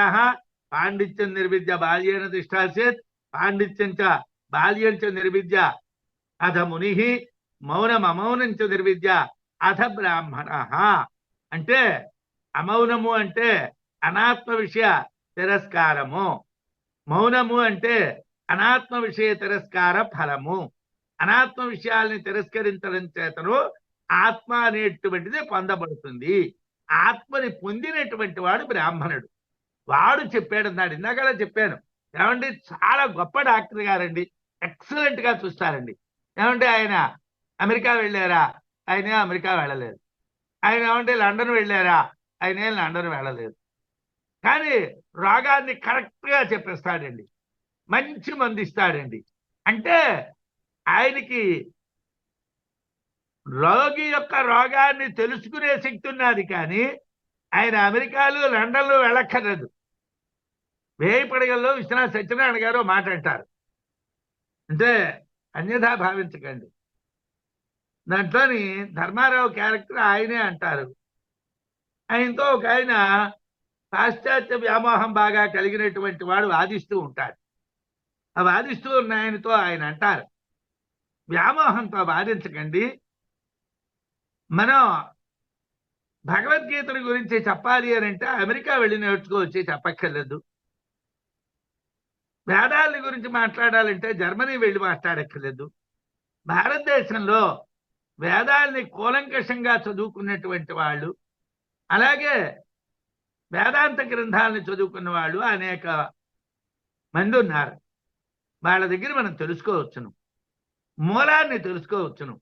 పాండిత్యం నిర్విద్య బాల్యేన తిష్టాసేత్, పాండిత్యం చ బాల్యం చ నిర్విద్య అథ ముని, మౌనం అమౌనం చ నిర్విద్య అథ బ్రాహ్మణ. అంటే అమౌనము అంటే అనాత్మ విషయ తిరస్కారము, మౌనము అంటే అనాత్మ విషయ తిరస్కార ఫలము. అనాత్మ విషయాల్ని తిరస్కరించడం చేతను ఆత్మ అనేటువంటిది పొందబడుతుంది. ఆత్మని పొందినటువంటి వాడు బ్రాహ్మణుడు. వాడు చెప్పాడు అన్నాడు. ఇందాకలా చెప్పాను. ఏమండి, చాలా గొప్ప డాక్టర్ గారండి, ఎక్సలెంట్ గా చూస్తారండి. ఏమంటే ఆయన అమెరికా వెళ్ళారా? ఆయన అమెరికా వెళ్ళలేదు. ఆయన ఏమంటే లండన్ వెళ్ళారా? ఆయన లండన్ వెళ్ళలేదు. కానీ రోగాన్ని కరెక్ట్గా చెప్పేస్తాడండి, మంచి మందు ఇస్తాడండి. అంటే ఆయనకి రోగి యొక్క రోగాన్ని తెలుసుకునే శక్తి ఉన్నది, కానీ ఆయన అమెరికాలో లండన్లో వెళ్ళక్కర్లేదు. వేయి పడగల్లో విశ్వనాథ్ సత్యనారాయణ గారు మాట అంటారు, అంటే అన్యథా భావించకండి. దాంట్లోని ధర్మారావు క్యారెక్టర్ ఆయనే అంటారు. ఆయనతో ఒక ఆయన పాశ్చాత్య వ్యామోహం బాగా కలిగినటువంటి వాడు వాదిస్తూ ఉంటాడు. ఆ వాదిస్తూ ఉన్న ఆయనతో ఆయన అంటారు, వ్యామోహంతో వాదించకండి, మనం భగవద్గీతల గురించి చెప్పాలి అని అంటే అమెరికా వెళ్ళి నేర్చుకోవచ్చి చెప్పక్కర్లేదు. వేదాల గురించి మాట్లాడాలంటే జర్మనీ వెళ్ళి మాట్లాడక్కర్లేదు. భారతదేశంలో వేదాల్ని కూలంకషంగా చదువుకున్నటువంటి వాళ్ళు, అలాగే వేదాంత గ్రంథాలను చదువుకున్న వాళ్ళు అనేక మంది ఉన్నారు. వాళ్ళ దగ్గర మనం తెలుసుకోవచ్చును, మూలాన్ని తెలుసుకోవచ్చును,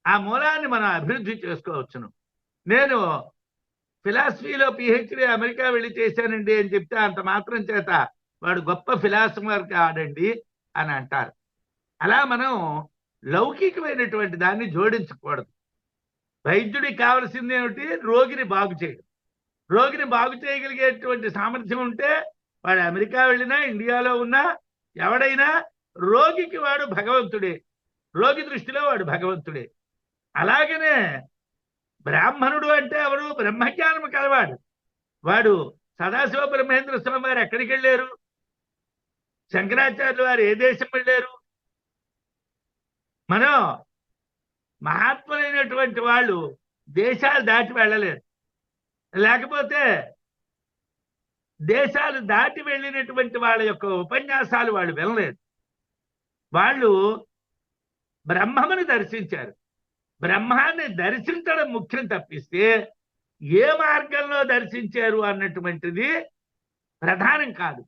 ఆ మూలాన్ని మనం అభివృద్ధి చేసుకోవచ్చును. నేను ఫిలాసఫీలో పిహెచ్డి అమెరికా వెళ్ళి చేశానండి అని చెప్తే అంత మాత్రం చేత వాడు గొప్ప ఫిలాసఫర్ కాడండి అని అంటారు. అలా మనం లౌకికమైనటువంటి దాన్ని జోడించకూడదు. వైద్యుడికి కావలసింది ఏమిటి? రోగిని బాగు చేయడం. రోగిని బాగు చేయగలిగేటువంటి సామర్థ్యం ఉంటే వాడు అమెరికా వెళ్ళినా ఇండియాలో ఉన్నా ఎవడైనా రోగికి వాడు భగవంతుడే, రోగి దృష్టిలో వాడు భగవంతుడే. అలాగనే బ్రాహ్మణుడు అంటే ఎవరు? బ్రహ్మజ్ఞానము కలవాడు. వాడు సదాశివ బ్రహ్మేంద్ర స్వామి వారు ఎక్కడికి వెళ్ళారు? శంకరాచార్యులు వారు ఏ దేశం వెళ్ళారు? మనం మహాత్ములైనటువంటి వాళ్ళు దేశాలు దాటి వెళ్ళలేరు. లేకపోతే దేశాలు దాటి వెళ్ళినటువంటి వాళ్ళ యొక్క ఉపన్యాసాలు వాళ్ళు వినలేదు. వాళ్ళు బ్రహ్మముని దర్శించారు. బ్రహ్మాన్ని దర్శించడం ముఖ్యం తప్పిస్తే ఏ మార్గంలో దర్శించారు అన్నటువంటిది ప్రధానం కాదు.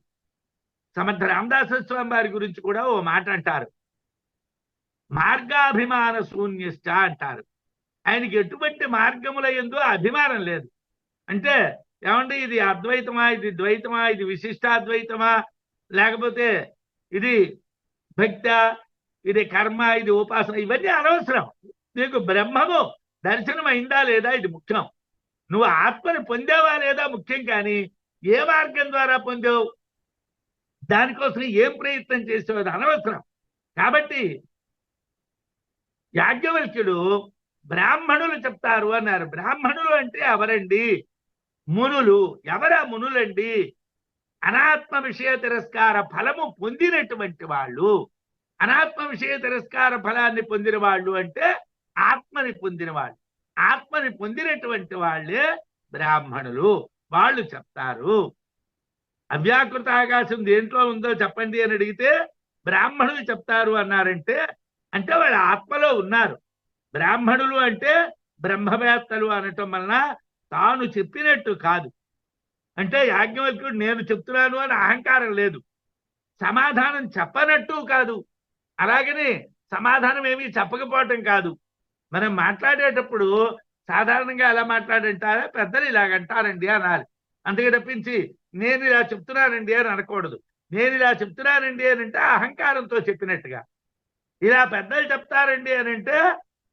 సమర్థ రామదాస స్వామి వారి గురించి కూడా ఓ మాట అంటారు, మార్గాభిమాన శూన్యశ్చ అంటారు. ఆయనకి ఎటువంటి మార్గముల యందు అభిమానం లేదు. అంటే ఏమంటే ఇది అద్వైతమా, ఇది ద్వైతమా, ఇది విశిష్టాద్వైతమా, లేకపోతే ఇది భక్త, ఇది కర్మ, ఇది ఉపాసన, ఇవన్నీ అనవసరం. నీకు బ్రహ్మము దర్శనం అయిందా లేదా ఇది ముఖ్యం. నువ్వు ఆత్మని పొందావా లేదా ముఖ్యం. కానీ ఏ మార్గం ద్వారా పొందావు, దానికోసం ఏం ప్రయత్నం చేసావు, అది అనవసరం. కాబట్టి యాజ్ఞవల్క్యుడు బ్రాహ్మణులు చెప్తారు అన్నారు. బ్రాహ్మణులు అంటే ఎవరండి? మునులు. ఎవరా మునులండి? అనాత్మ విషయ తిరస్కార ఫలము పొందినటువంటి వాళ్ళు. అనాత్మ విషయ తిరస్కార ఫలాన్ని పొందిన వాళ్ళు అంటే ఆత్మని పొందిన వాళ్ళు. ఆత్మని పొందినటువంటి వాళ్ళే బ్రాహ్మణులు. వాళ్ళు చెప్తారు. అవ్యాకృత ఆకాశం దేంట్లో ఉందో చెప్పండి అని అడిగితే బ్రాహ్మణులు చెప్తారు అన్నారంటే, అంటే వాళ్ళు ఆత్మలో ఉన్నారు. బ్రాహ్మణులు అంటే బ్రహ్మవేత్తలు అనటం వలన తాను చెప్పినట్టు కాదు. అంటే యాజ్ఞవల్క్యుడు నేను చెప్తున్నాను అని అహంకారం లేదు. సమాధానం చెప్పనట్టు కాదు, అలాగని సమాధానం ఏమీ చెప్పకపోవటం కాదు. మనం మాట్లాడేటప్పుడు సాధారణంగా ఎలా మాట్లాడంటారా, పెద్దలు ఇలాగంటారండి అనాలి. అంతకే తప్పించి నేను ఇలా చెప్తున్నానండి అని అనకూడదు. నేను ఇలా చెప్తున్నానండి అని అంటే అహంకారంతో చెప్పినట్టుగా. ఇలా పెద్దలు చెప్తారండి అని అంటే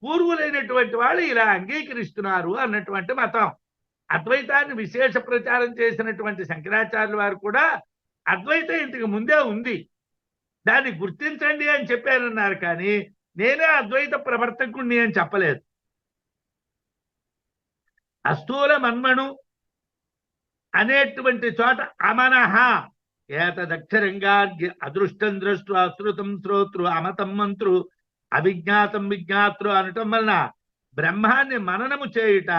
పూర్వులైనటువంటి వాళ్ళు ఇలా అంగీకరిస్తున్నారు అన్నటువంటి మతం. అద్వైతాన్ని విశేష ప్రచారం చేసినటువంటి శంకరాచార్యుల వారు కూడా అద్వైతం ఇంతకు ముందే ఉంది, దాన్ని గుర్తించండి అని చెప్పారన్నారు. కానీ నేనే అద్వైత ప్రవర్తకుణ్ణి అని చెప్పలేదు. అస్థూల మన్మణు అనేటువంటి చోట అమనహ ఏతదక్షరంగా అదృష్టం ద్రష్టు అశ్రుతం శ్రోతృ అమతం మంత్రు అవిజ్ఞాతం విజ్ఞాతృ అనటం వలన బ్రహ్మాన్ని మననము చేయుట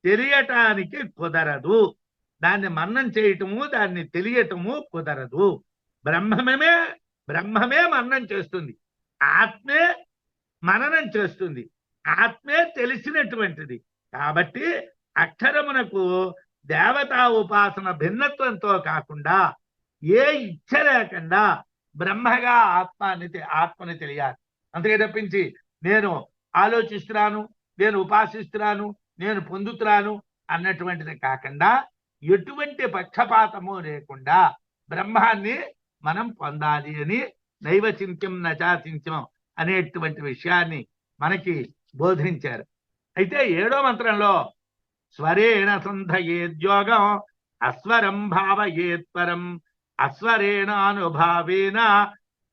తెలియటానికి కుదరదు. దాన్ని మననం చేయటము, దాన్ని తెలియటము కుదరదు. బ్రహ్మమే మననం చేస్తుంది, ఆత్మే మననం చేస్తుంది, ఆత్మే తెలిసినటువంటిది. కాబట్టి అక్షరమునకు దేవతా ఉపాసన భిన్నత్వంతో కాకుండా ఏ ఇచ్చ లేకుండా బ్రహ్మగా ఆత్మని తెలియాలి. అంతకే తప్పించి నేను ఆలోచిస్తున్నాను, నేను ఉపాసిస్తున్నాను, నేను పొందుతున్నాను అన్నటువంటిది కాకుండా ఎటువంటి పక్షపాతము లేకుండా బ్రహ్మాన్ని మనం పొందాలి అని నైవ చింత్యం నచాచింత్యం అనేటువంటి విషయాన్ని మనకి బోధించారు. అయితే 7వ మంత్రంలో స్వరేణ సంధయేద్యోగం అస్వరం భావయేత్పరం అస్వరేణానుభావేన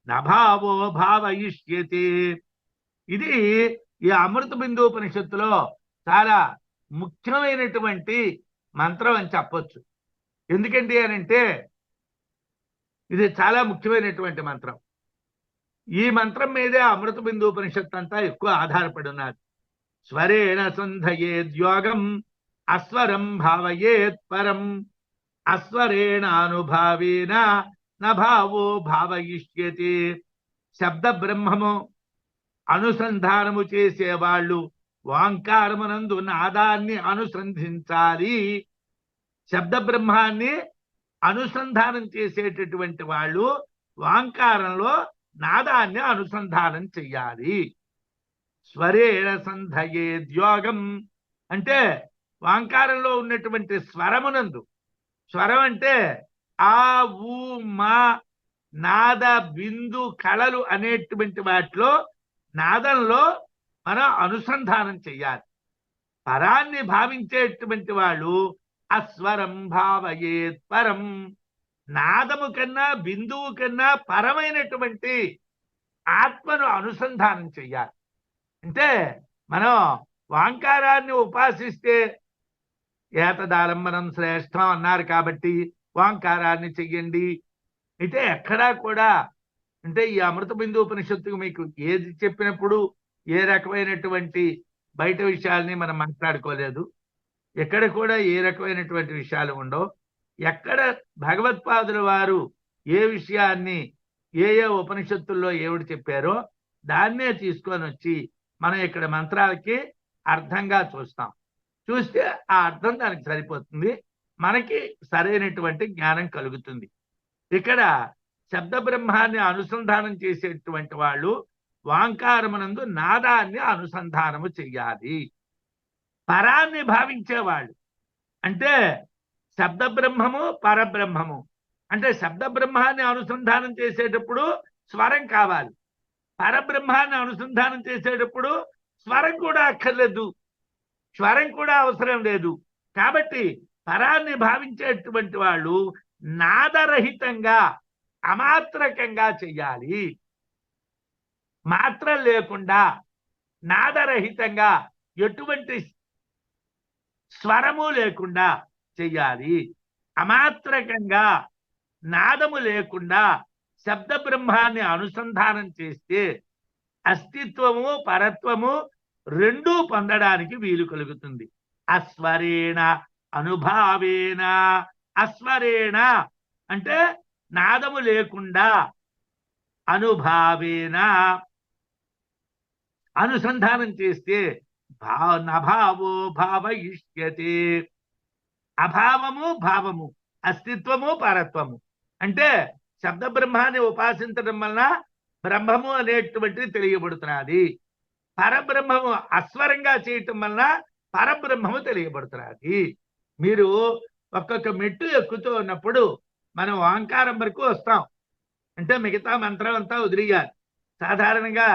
నభావో భావయిష్యతి. ఇది ఈ అమృత బిందూపనిషత్తులో చాలా ముఖ్యమైనటువంటి మంత్రం అని చెప్పొచ్చు. ఎందుకంటే అనంటే ఇది చాలా ముఖ్యమైనటువంటి మంత్రం. ఈ మంత్రం మీదే అమృత బిందూపనిషత్తు అంతా ఎక్కువ ఆధారపడి ఉన్నది. స్వరేణ సంధయేద్యోగం అస్వరం భావయేత్ పరం అస్వరేణానుభావేన నభావో భావయిష్యతి. శబ్ద బ్రహ్మము అనుసంధానము చేసేవాళ్ళు వాంకారమునందు నాదాన్ని అనుసంధించాలి. శబ్ద బ్రహ్మాన్ని అనుసంధానం చేసేటటువంటి వాళ్ళు వాంకారంలో నాదాన్ని అనుసంధానం చెయ్యాలి. స్వరేణ సంధయేద్యోగం అంటే వాంకారంలో ఉన్నటువంటి స్వరమునందు, స్వరం అంటే ఆ ఊ మా నాద బిందు కళలు అనేటువంటి వాటిలో నాదంలో మనం అనుసంధానం చెయ్యాలి. పరాన్ని భావించేటువంటి వాళ్ళు అస్వరం భావయేత్ పరం, నాదము కన్నా బిందువు కన్నా పరమైనటువంటి ఆత్మను అనుసంధానం చెయ్యాలి. అంటే మనం వాంకారాన్ని ఉపాసిస్తే ఏతదాలంబనం శ్రేష్టం అన్నారు కాబట్టి వాంకారాన్ని చెయ్యండి. అయితే ఎక్కడా కూడా అంటే ఈ అమృత బిందూపనిషత్తుకు మీకు ఏది చెప్పినప్పుడు ఏ రకమైనటువంటి బయట విషయాల్ని మనం మాట్లాడుకోలేదు. ఎక్కడ కూడా ఏ రకమైనటువంటి విషయాలు ఉండవు. ఎక్కడ భగవత్పాదుల వారు ఏ విషయాన్ని ఏ ఏ ఉపనిషత్తుల్లో ఏమిటి చెప్పారో దాన్నే తీసుకొని వచ్చి మనం ఇక్కడ మంత్రాలకి అర్థంగా చూస్తాం. చూస్తే ఆ అర్థం దానికి సరిపోతుంది, మనకి సరైనటువంటి జ్ఞానం కలుగుతుంది. ఇక్కడ శబ్ద బ్రహ్మాన్ని అనుసంధానం చేసేటువంటి వాళ్ళు వాంకారమునందు నాదాన్ని అనుసంధానము చెయ్యాలి. పరాన్ని భావించేవాళ్ళు అంటే శబ్ద బ్రహ్మము పరబ్రహ్మము అంటే శబ్ద బ్రహ్మాన్ని అనుసంధానం చేసేటప్పుడు స్వరం కావాలి, పరబ్రహ్మాన్ని అనుసంధానం చేసేటప్పుడు స్వరం కూడా అక్కర్లేదు, స్వరం కూడా అవసరం లేదు. కాబట్టి పరాన్ని భావించేటువంటి వాళ్ళు నాదరహితంగా అమాత్రకంగా చెయ్యాలి. మాత్ర లేకుండా నాదరహితంగా ఎటువంటి స్వరము లేకుండా చెయ్యాలి. అమాత్రకంగా నాదము లేకుండా శబ్ద బ్రహ్మాన్ని అనుసంధానం చేస్తే అస్తిత్వము పరత్వము రెండూ పొందడానికి వీలు కలుగుతుంది. అస్వరేణ అనుభావేన, అస్వరేణ అంటే నాదము లేకుండా, అనుభావేన అనుసంధానం చేస్తే నభావో భావయిష్యతే. అభావము భావము, అస్తిత్వము పరత్వము అంటే శబ్ద బ్రహ్మాన్ని ఉపాసించడం వలన బ్రహ్మము అనేటువంటిది తెలియబడుతున్నది. పరబ్రహ్మము అస్వరంగా చేయటం వలన పరబ్రహ్మము తెలియబడుతున్నది. మీరు ఒక్కొక్క మెట్టు ఎక్కుతూ ఉన్నప్పుడు మనం ఓంకారం వరకు వస్తాం అంటే మిగతా మంత్రం అంతా వదిలియాలి. సాధారణంగా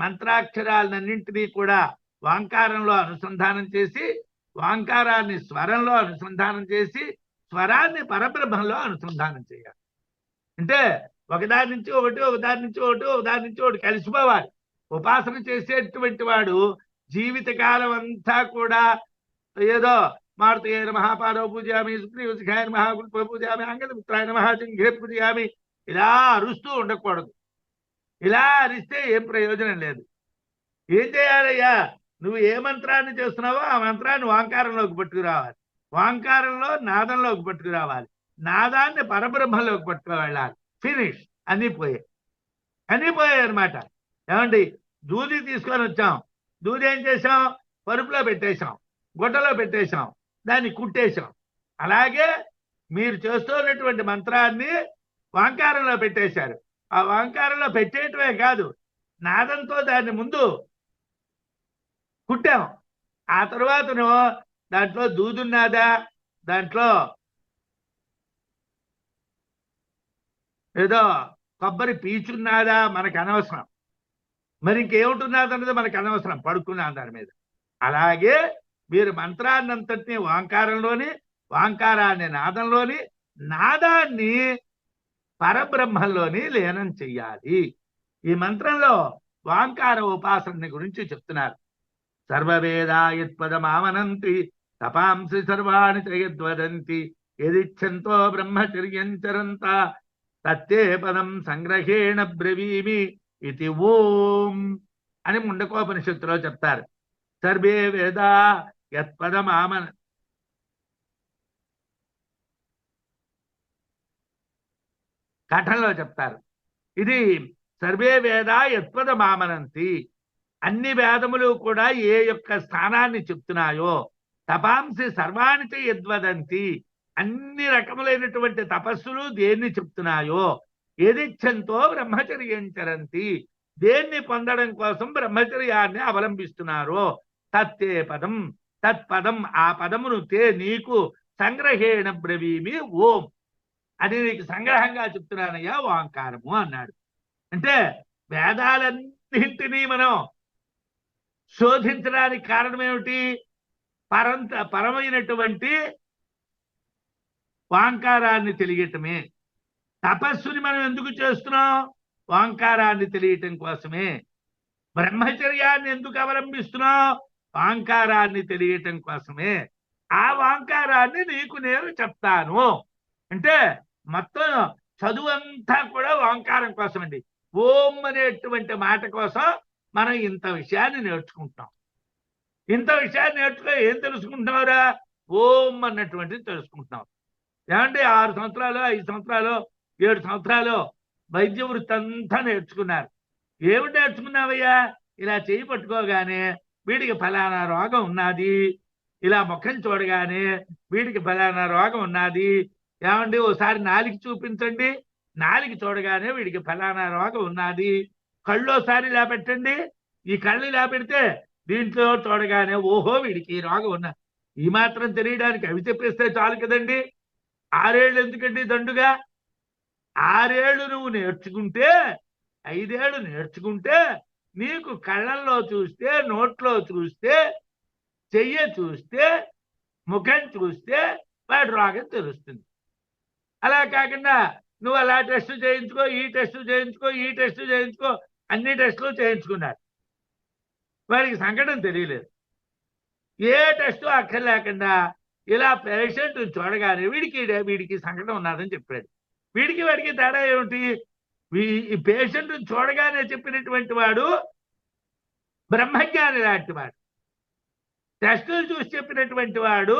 మంత్రాక్షరాలన్నింటినీ కూడా వాంకారంలో అనుసంధానం చేసి, వాంకారాన్ని స్వరంలో అనుసంధానం చేసి, స్వరాన్ని పరబ్రహ్మంలో అనుసంధానం చేయాలి. అంటే ఒకదాని నుంచి ఒకటి, ఒకదాని నుంచి ఒకటి, ఒకదాని నుంచి ఒకటి కలిసిపోవాలి. ఉపాసన చేసేటువంటి వాడు జీవితకాలం అంతా కూడా ఏదో మారుతయ్య నమః పాదౌ పూజయామి, సుగ్రీవశిఖాయ నమః గుల్ప పూజయామి, అంగదమిత్రాయ నమః జింఘే పూజయామి ఇలా అరుస్తూ ఉండకూడదు. ఇలా అరిస్తే ఏం ప్రయోజనం లేదు. ఏం చేయాలయ్యా, నువ్వు ఏ మంత్రాన్ని చేస్తున్నావో ఆ మంత్రాన్ని వాంకారంలోకి పట్టుకురావాలి, వాంకారంలో నాదంలోకి పట్టుకురావాలి, నాదాన్ని పరబ్రహ్మలోకి పట్టుకు వెళ్ళాలి. ఫినిష్. అన్నీ పోయాయి అనమాట. ఏమండి, దూది తీసుకొని వచ్చాం, దూది ఏం చేసాం, పరుపులో పెట్టేశాం, గుడ్డలో పెట్టేశాం, దాన్ని కుట్టేశాం. అలాగే మీరు చేస్తున్నటువంటి మంత్రాన్ని వాంకారంలో పెట్టేశారు. ఆ వాంకారంలో పెట్టేయటమే కాదు, నాదంతో దాన్ని ముందు కుట్టాము. ఆ తర్వాతను దాంట్లో దూదున్నదా, దాంట్లో ఏదో కొబ్బరి పీచున్నదా మనకు అనవసరం, మరి ఇంకేముంటున్నదన్నది మనకు అనవసరం, పడుకున్నాం దాని మీద. అలాగే మీరు మంత్రాన్నంతటినీ ఓంకారంలోని, ఓంకారాన్ని నాదంలోని, నాదాన్ని పరబ్రహ్మంలోని లీనం చెయ్యాలి. ఈ మంత్రంలో ఓంకార ఉపాసన గురించి చెప్తున్నారు. సర్వవేదాయత్పదమామనంతి తపాంసి సర్వాణి యద్వదంతి యదిచ్ఛంతో బ్రహ్మచర్యం చరంత తత్తే పదం సంగ్రహేణ బ్రవీమి ఇది ఓం అని ముండకోపనిషత్తులో చెప్తారు. సర్వే వేదా యత్పదమామన కఠంలో చెప్తారు. ఇది సర్వే వేద యత్పదమామనంతి, అన్ని వేదములు కూడా ఏ యొక్క స్థానాన్ని చెప్తున్నాయో, తపాంసి సర్వాణి యద్వదంతి, అన్ని రకములైనటువంటి తపస్సులు దేన్ని చెప్తున్నాయో, ఏదిచ్ఛంతో బ్రహ్మచర్యం చరంతి, దేన్ని పొందడం కోసం బ్రహ్మచర్యాన్ని అవలంబిస్తున్నారో, తత్తే పదం, తత్పదం ఆ పదమును తే నీకు సంగ్రహేణ బ్రవీమి ఓం, అది నీకు సంగ్రహంగా చెప్తున్నానయ్యా ఓంకారము అన్నాడు. అంటే వేదాలన్నింటినీ మనం శోధించడానికి కారణం ఏమిటి? పరమైనటువంటి ఓంకారాన్ని తెలియటమే. తపస్సుని మనం ఎందుకు చేస్తున్నాం? ఓంకారాన్ని తెలియటం కోసమే. బ్రహ్మచర్యాన్ని ఎందుకు అవలంబిస్తున్నాం? ఓంకారాన్ని తెలియటం కోసమే. ఆ ఓంకారాన్ని నీకు నేను చెప్తాను అంటే మొత్తం చదువంతా కూడా ఓంకారం కోసం అండి. ఓం అనేటువంటి మాట కోసం మనం ఇంత విషయాన్ని నేర్చుకుంటాం. ఇంత విషయాన్ని నేర్చుకో ఏం తెలుసుకుంటున్నావురా? ఓం అన్నటువంటిది తెలుసుకుంటున్నావు. ఏమంటే 6 సంవత్సరాలు 5 సంవత్సరాలు 7 సంవత్సరాలు వైద్య వృత్తి అంతా నేర్చుకున్నారు. ఏమిటి నేర్చుకున్నావయ్యా? ఇలా చేయి పట్టుకోగానే వీడికి ఫలానా రోగం ఉన్నది, ఇలా ముఖం చూడగానే వీడికి ఫలానా రోగం ఉన్నది, ఏమండి ఓసారి నాలిక చూపించండి, నాలిక చూడగానే వీడికి ఫలానా రోగం ఉన్నది, కళ్ళోసారి ఇలా పెట్టండి, ఈ కళ్ళు ఇలా పెడితే దీంట్లో చూడగానే ఓహో వీడికి ఈ రోగం ఉన్నది. ఈ మాత్రం తెలియడానికి అవి చెప్పేస్తే చాలు కదండి. 6 ఏళ్ళు ఎందుకండి దండుగా? 6 ఏళ్ళు నువ్వు నేర్చుకుంటే, 5 ఏళ్ళు నేర్చుకుంటే నీకు కళ్ళల్లో చూస్తే, నోట్లో చూస్తే, చెయ్య చూస్తే, ముఖం చూస్తే వాడి రోగం తెలుస్తుంది. అలా కాకుండా నువ్వు అలా టెస్ట్ చేయించుకో, ఈ టెస్ట్ చేయించుకో, ఈ టెస్ట్ చేయించుకో, అన్ని టెస్టులు చేయించుకున్నారు, వాడికి సంకటం తెలియలేదు. ఏ టెస్ట్ అక్కర్లేకుండా ఇలా పేషెంట్ చూడగానే వీడికి సంకటం ఉన్నదని చెప్పాడు. వాడికి తేడా ఏమిటి? ఈ పేషెంట్ చూడగానే చెప్పినటువంటి వాడు బ్రహ్మజ్ఞాని లాంటి వాడు, టెస్టులు చూసి చెప్పినటువంటి వాడు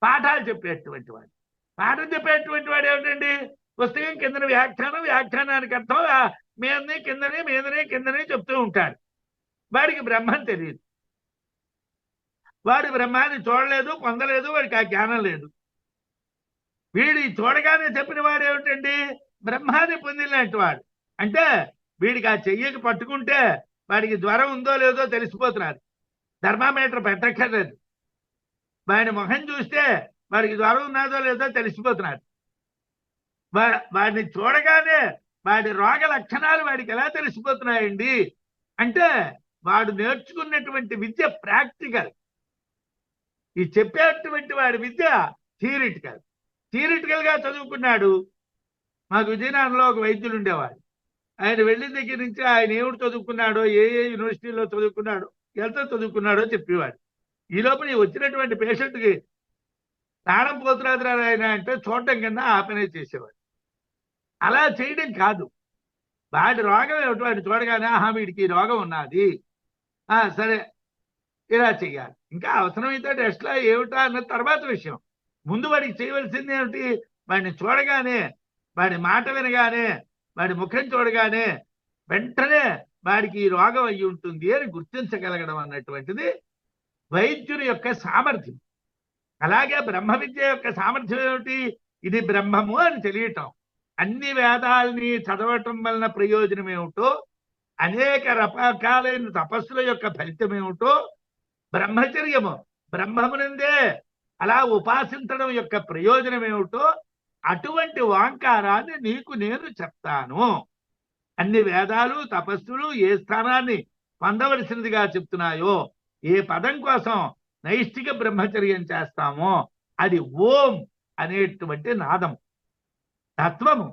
పాఠాలు చెప్పేటువంటి వాడు. పాఠం చెప్పేటువంటి వాడు ఏమిటండి? పుస్తకం కిందని వ్యాఖ్యానం, వ్యాఖ్యానానికి అర్థం మీదని కిందని, మీదని కిందని చెప్తూ ఉంటాడు. వాడికి బ్రహ్మం తెలియదు, వాడు బ్రహ్మాన్ని చూడలేదు, పొందలేదు, వాడికి ఆ జ్ఞానం లేదు. వీడి చూడగానే చెప్పిన వాడు ఏమిటండి? బ్రహ్మాన్ని పొందినట్టు వాడు. అంటే వీడికి ఆ చెయ్యకి పట్టుకుంటే వాడికి జ్వరం ఉందో లేదో తెలిసిపోతున్నారు, థర్మామీటర్ పెట్టక్కర్లేదు. వాడి ముఖం చూస్తే వాడికి జ్వరం ఉన్నదో లేదో తెలిసిపోతున్నారు. వాడిని చూడగానే వాడి రోగ లక్షణాలు వాడికి ఎలా తెలిసిపోతున్నాయండి అంటే వాడు నేర్చుకున్నటువంటి విద్య ప్రాక్టికల్. ఈ చెప్పేటువంటి వాడి విద్య థియరిటికల్ గా చదువుకున్నాడు. మాకు విజయనగరంలో ఒక వైద్యులు ఉండేవాడు. ఆయన వెళ్ళిన దగ్గర నుంచి ఆయన ఏమిటి చదువుకున్నాడో, ఏ యూనివర్సిటీలో చదువుకున్నాడో, ఎంత చదువుకున్నాడో చెప్పేవాడు. ఈ లోపల వచ్చినటువంటి పేషెంట్కి ప్రాణం పోతురాదు ఆయన అంటే చూడటం కన్నా ఆ పనే చేసేవాడు. అలా చేయడం కాదు, వాడి రోగం ఏమిటి వాడిని చూడగానే ఆహా వీడికి ఈ రోగం ఉన్నది, సరే ఇలా చెయ్యాలి. ఇంకా అవసరమైతే టెస్ట్లో ఏమిటా అన్న తర్వాత విషయం. ముందు వాడికి చేయవలసింది ఏమిటి? వాడిని చూడగానే, వాడి మాట వినగానే, వాడి ముఖం చూడగానే వెంటనే వాడికి ఈ రోగం అయ్యి ఉంటుంది అని గుర్తించగలగడం అన్నటువంటిది వైద్యుని యొక్క సామర్థ్యం. అలాగే బ్రహ్మ విద్య యొక్క సామర్థ్యం ఏమిటి? ఇది బ్రహ్మము అని తెలియటం. అన్ని వేదాలని చదవటం వలన ప్రయోజనం ఏమిటో అనేక రకాలైన తపస్సుల యొక్క ఫలితం ఏమిటో బ్రహ్మచర్యము, బ్రహ్మమునందే అలా ఉపాసించడం యొక్క ప్రయోజనం ఏమిటో అటువంటి ఓంకారాన్ని నీకు నేను చెప్తాను. అన్ని వేదాలు తపస్సులు ఏ స్థానాన్ని పొందవలసినదిగా చెప్తున్నాయో, ఏ పదం కోసం నైష్ఠిక బ్రహ్మచర్యం చేస్తామో అది ఓం అనేటువంటి నాదము, తత్వము,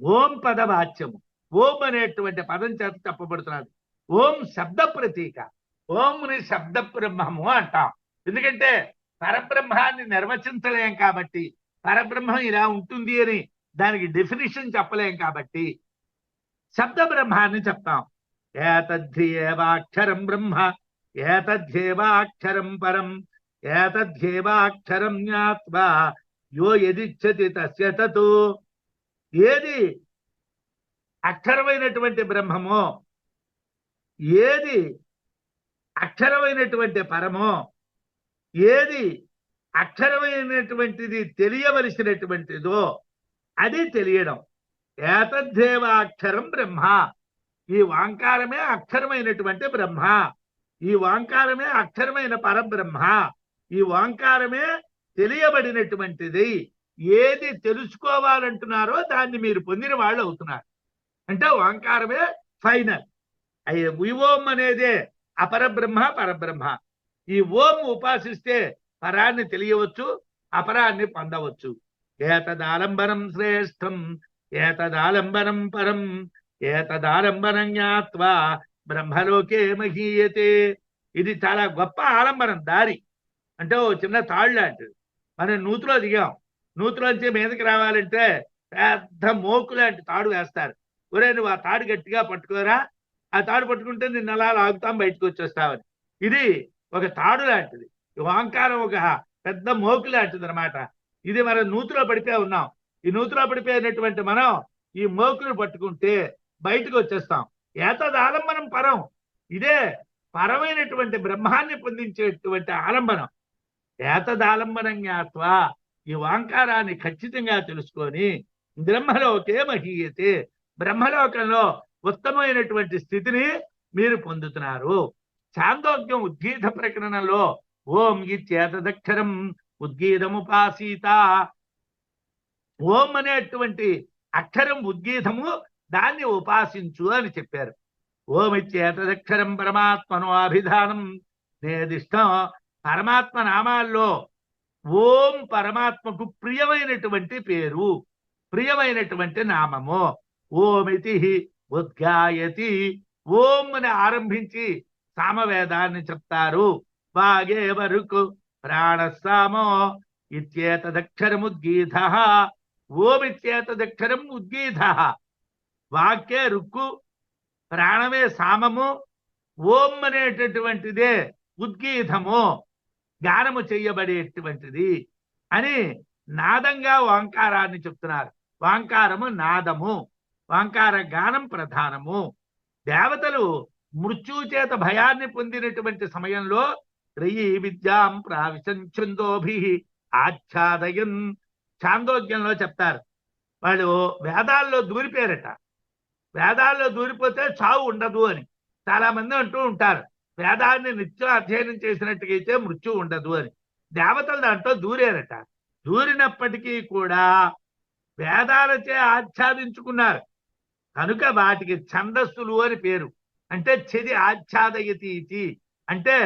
ఓం పదవాచ్యము. ఓం అనేటువంటి పదం చేత చెప్పబడుతున్నది. ఓం శబ్ద ప్రతీక. ఓంని శబ్ద బ్రహ్మము అంటాం. ఎందుకంటే పరబ్రహ్మాన్ని నిర్వచించలేం కాబట్టి, పరబ్రహ్మం ఇలా ఉంటుంది అని దానికి డెఫినిషన్ చెప్పలేం కాబట్టి శబ్ద బ్రహ్మాన్ని చెప్తాం. ఏతధ్యేవాక్షరం బ్రహ్మ ఏతధ్యేవాక్షరం పరం ఏతధ్యేవాక్షరం జ్ఞాత్వా యో యదిచ్చతి తస్య తతు. ఏది అక్షరమైనటువంటి బ్రహ్మమో, ఏది అక్షరమైనటువంటి పరమో, ఏది అక్షరమైనటువంటిది తెలియవలసినటువంటిదో అది తెలియడం. ఏతద్దేవాక్షరం బ్రహ్మ. ఈ వాంకారమే అక్షరమైనటువంటి బ్రహ్మ. ఈ వాంకారమే అక్షరమైన పరబ్రహ్మ. ఈ వాంకారమే తెలియబడినటువంటిది. ఏది తెలుసుకోవాలంటున్నారో దాన్ని మీరు పొందిన వాళ్ళు అవుతున్నారు. అంటే ఓంకారమే ఫైనల్. ఈ ఓం అనేదే అపరబ్రహ్మ, పరబ్రహ్మ. ఈ ఓం ఉపాసిస్తే పరాన్ని తెలియవచ్చు, అపరాన్ని పొందవచ్చు. ఏతదాలంబనం శ్రేష్టం ఏతదాలంబనం పరం ఏతదాలంబనం జ్ఞాత్వా బ్రహ్మలోకే మహీయతే. ఇది చాలా గొప్ప ఆలంబనం. దారి అంటే ఓ చిన్న తాడు లాంటిది. మనం నూతిలో దిగాం, నూతిలోంచి మీదకి రావాలంటే పెద్ద మోకు లాంటి తాడు వేస్తారు. ఒరే నువ్వు ఆ తాడు గట్టిగా పట్టుకోరా, ఆ తాడు పట్టుకుంటే నిన్ను అలా లాగుతాం, బయటకు వచ్చేస్తావని. ఇది ఒక తాడు లాంటిది. ఓంకారం ఒక పెద్ద మోకు లాంటిది అనమాట. ఇది మనం నూతిలో పడిపోయి ఉన్నాం. ఈ నూతిలో పడిపోయినటువంటి మనం ఈ మోకును పట్టుకుంటే బయటకు వచ్చేస్తాం. ఏతదాలంబనం పరం. ఇదే పరమైనటువంటి బ్రహ్మాన్ని పొందించేటువంటి ఆలంబనం. ఏతదాలంబనం జ్ఞాత్వా. ఈ ఓంకారాన్ని ఖచ్చితంగా తెలుసుకొని బ్రహ్మలోకే మహీయతే. బ్రహ్మలోకంలో ఉత్తమమైనటువంటి స్థితిని మీరు పొందుతున్నారు. ఛాందోగ్యం ఉద్గీత ప్రకరణంలో ఓం ఇత్యేతదక్షరం ఉద్గీతముపాసీత. ఓం అనేటువంటి అక్షరం ఉద్గీతము, దాన్ని ఉపాసించు అని చెప్పారు. ఓం ఇత్యేతదక్షరం పరమాత్మను అభిధానం నేదిష్టం. పరమాత్మ నామాల్లో ఓం పరమాత్మకు ప్రియమైనటువంటి పేరు, ప్రియమైనటువంటి నామము. ఓమితి ఉద్గాయతి. ఓం అని ఆరంభించి సామవేదాన్ని చెప్తారు. వాగే వరకు ప్రాణసామో ఇత్యేతదక్షరముద్గీత. ఓమిత్యేతదక్షరం ఉద్గీత. వాక్యే రుక్కు, ప్రాణమే సామము, ఓం అనేటటువంటిదే ఉద్గీతము, గానము చెయ్యబడేటువంటిది అని నాదంగా ఓంకారాన్ని చెప్తున్నారు. ఓంకారము నాదము, ఓంకార గానం ప్రధానము. దేవతలు మృత్యు చేత భయాన్ని పొందినటువంటి సమయంలో రయీ విద్యాం ప్రావిశంఛందోభి ఆచ్ఛాదయన్ ఛాందోగ్యంలో చెప్తారు. వాళ్ళు వేదాల్లో దూరిపోయారట. వేదాల్లో దూరిపోతే చావు ఉండదు అని చాలా మంది అంటూ ఉంటారు. వేదాన్ని నిత్యం అధ్యయనం చేసినట్టుగైతే మృత్యు ఉండదు అని. దేవతలు దాంట్లో దూరారట. దూరినప్పటికీ కూడా వేదాలచే ఆచ్ఛాదించుకున్నారు కనుక వాటికి ఛందస్సులు అని పేరు. అంటే చెది ఆచ్ఛాదయతి అంటే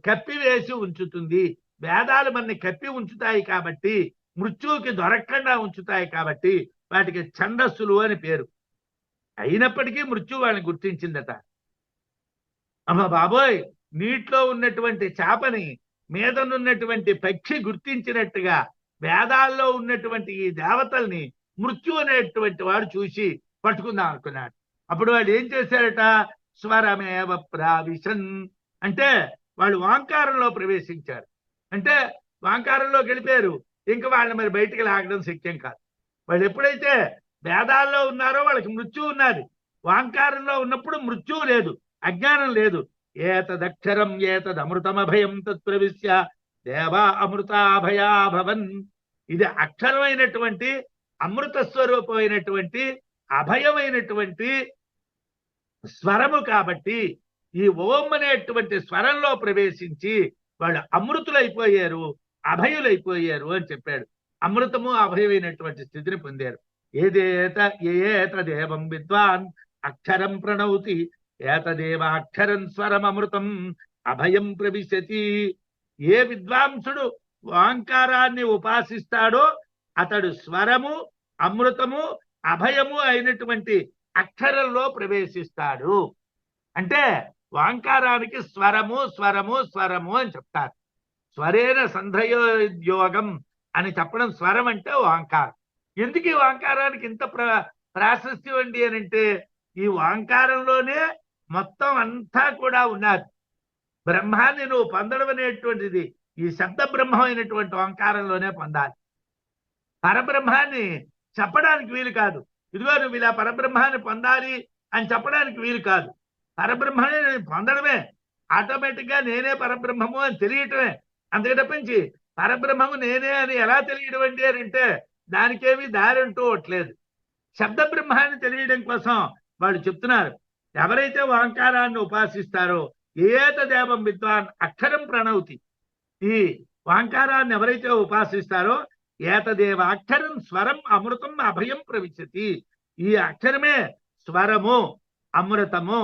కప్పివేసి ఉంచుతుంది. వేదాలు మనని కప్పి ఉంచుతాయి కాబట్టి, మృత్యువుకి దొరకకుండా ఉంచుతాయి కాబట్టి వాటికి ఛందస్సులు అని పేరు. అయినప్పటికీ మృత్యు వాళ్ళని గుర్తించిందట. అమ్మ బాబోయ్, నీటిలో ఉన్నటువంటి చేపని మీదనున్నటువంటి పక్షి గుర్తించినట్టుగా వేదాల్లో ఉన్నటువంటి ఈ దేవతల్ని మృత్యు అనేటువంటి వాడు చూసి పట్టుకుందాం అనుకున్నాడు. అప్పుడు వాళ్ళు ఏం చేశారట? స్వరమేవ ప్రావిశన్ అంటే వాళ్ళు ఓంకారంలో ప్రవేశించారు. అంటే ఓంకారంలోకి వెళ్ళిపోయారు. ఇంకా వాళ్ళని మరి బయటికి లాగడం శక్యం కాదు. వాళ్ళు ఎప్పుడైతే వేదాల్లో ఉన్నారో వాళ్ళకి మృత్యు ఉన్నది. ఓంకారంలో ఉన్నప్పుడు మృత్యువు లేదు, అజ్ఞానం లేదు. ఏతదక్షరం ఏతదమృతమభయం తత్ప్రవిశ్య దేవా అమృతాభయాభవన్. ఇది అక్షరమైనటువంటి అమృత స్వరూపమైనటువంటి అభయమైనటువంటి స్వరము కాబట్టి ఈ ఓం అనేటువంటి స్వరంలో ప్రవేశించి వాళ్ళు అమృతులైపోయారు, అభయులైపోయారు అని చెప్పాడు. అమృతము అభయమైనటువంటి స్థితిని పొందారు. ఏతదేవం విద్వాన్ అక్షరం ప్రణౌతి ఏతదేవ అక్షరం స్వరం అమృతం అభయం ప్రవిశతి. ఏ విద్వాంసుడు ఓంకారాన్ని ఉపాసిస్తాడో అతడు స్వరము, అమృతము, అభయము అయినటువంటి అక్షరంలో ప్రవేశిస్తాడు. అంటే ఓంకారానికి స్వరము స్వరము స్వరము అని చెప్తారు. స్వరేణ సంధయోద్యోగం అని చెప్పడం. స్వరం అంటే ఓంకారం. ఎందుకు ఈ ఓంకారానికి ఇంత ప్రాశస్త్యం అండి అని అంటే, ఈ ఓంకారంలోనే మొత్తం అంతా కూడా ఉన్నది. బ్రహ్మాన్ని నువ్వు పొందడం అనేటువంటిది ఈ శబ్ద బ్రహ్మమైనటువంటి ఓంకారంలోనే పొందాలి. పరబ్రహ్మాన్ని చెప్పడానికి వీలు కాదు. ఇదిగో నువ్వు ఇలా పరబ్రహ్మాన్ని పొందాలి అని చెప్పడానికి వీలు కాదు. పరబ్రహ్మాన్ని పొందడమే, ఆటోమేటిక్ గా నేనే పరబ్రహ్మము అని తెలియటమే. అంతకు తప్పించి పరబ్రహ్మము నేనే అని ఎలా తెలియడం అండి అని అంటే దానికేమీ దారి అంటూ ఉండలేదు. శబ్ద బ్రహ్మాన్ని తెలియడం కోసం వాళ్ళు చెప్తున్నారు, ఎవరైతే ఓంకారాన్ని ఉపాసిస్తారో ఏతదేవం విద్వాన్ అక్షరం ప్రణౌతి. ఈ ఓంకారాన్ని ఎవరైతే ఉపాసిస్తారో ఏతదేవ అక్షరం స్వరం అమృతం అభయం ప్రవిశతి. ఈ అక్షరమే స్వరము, అమృతము,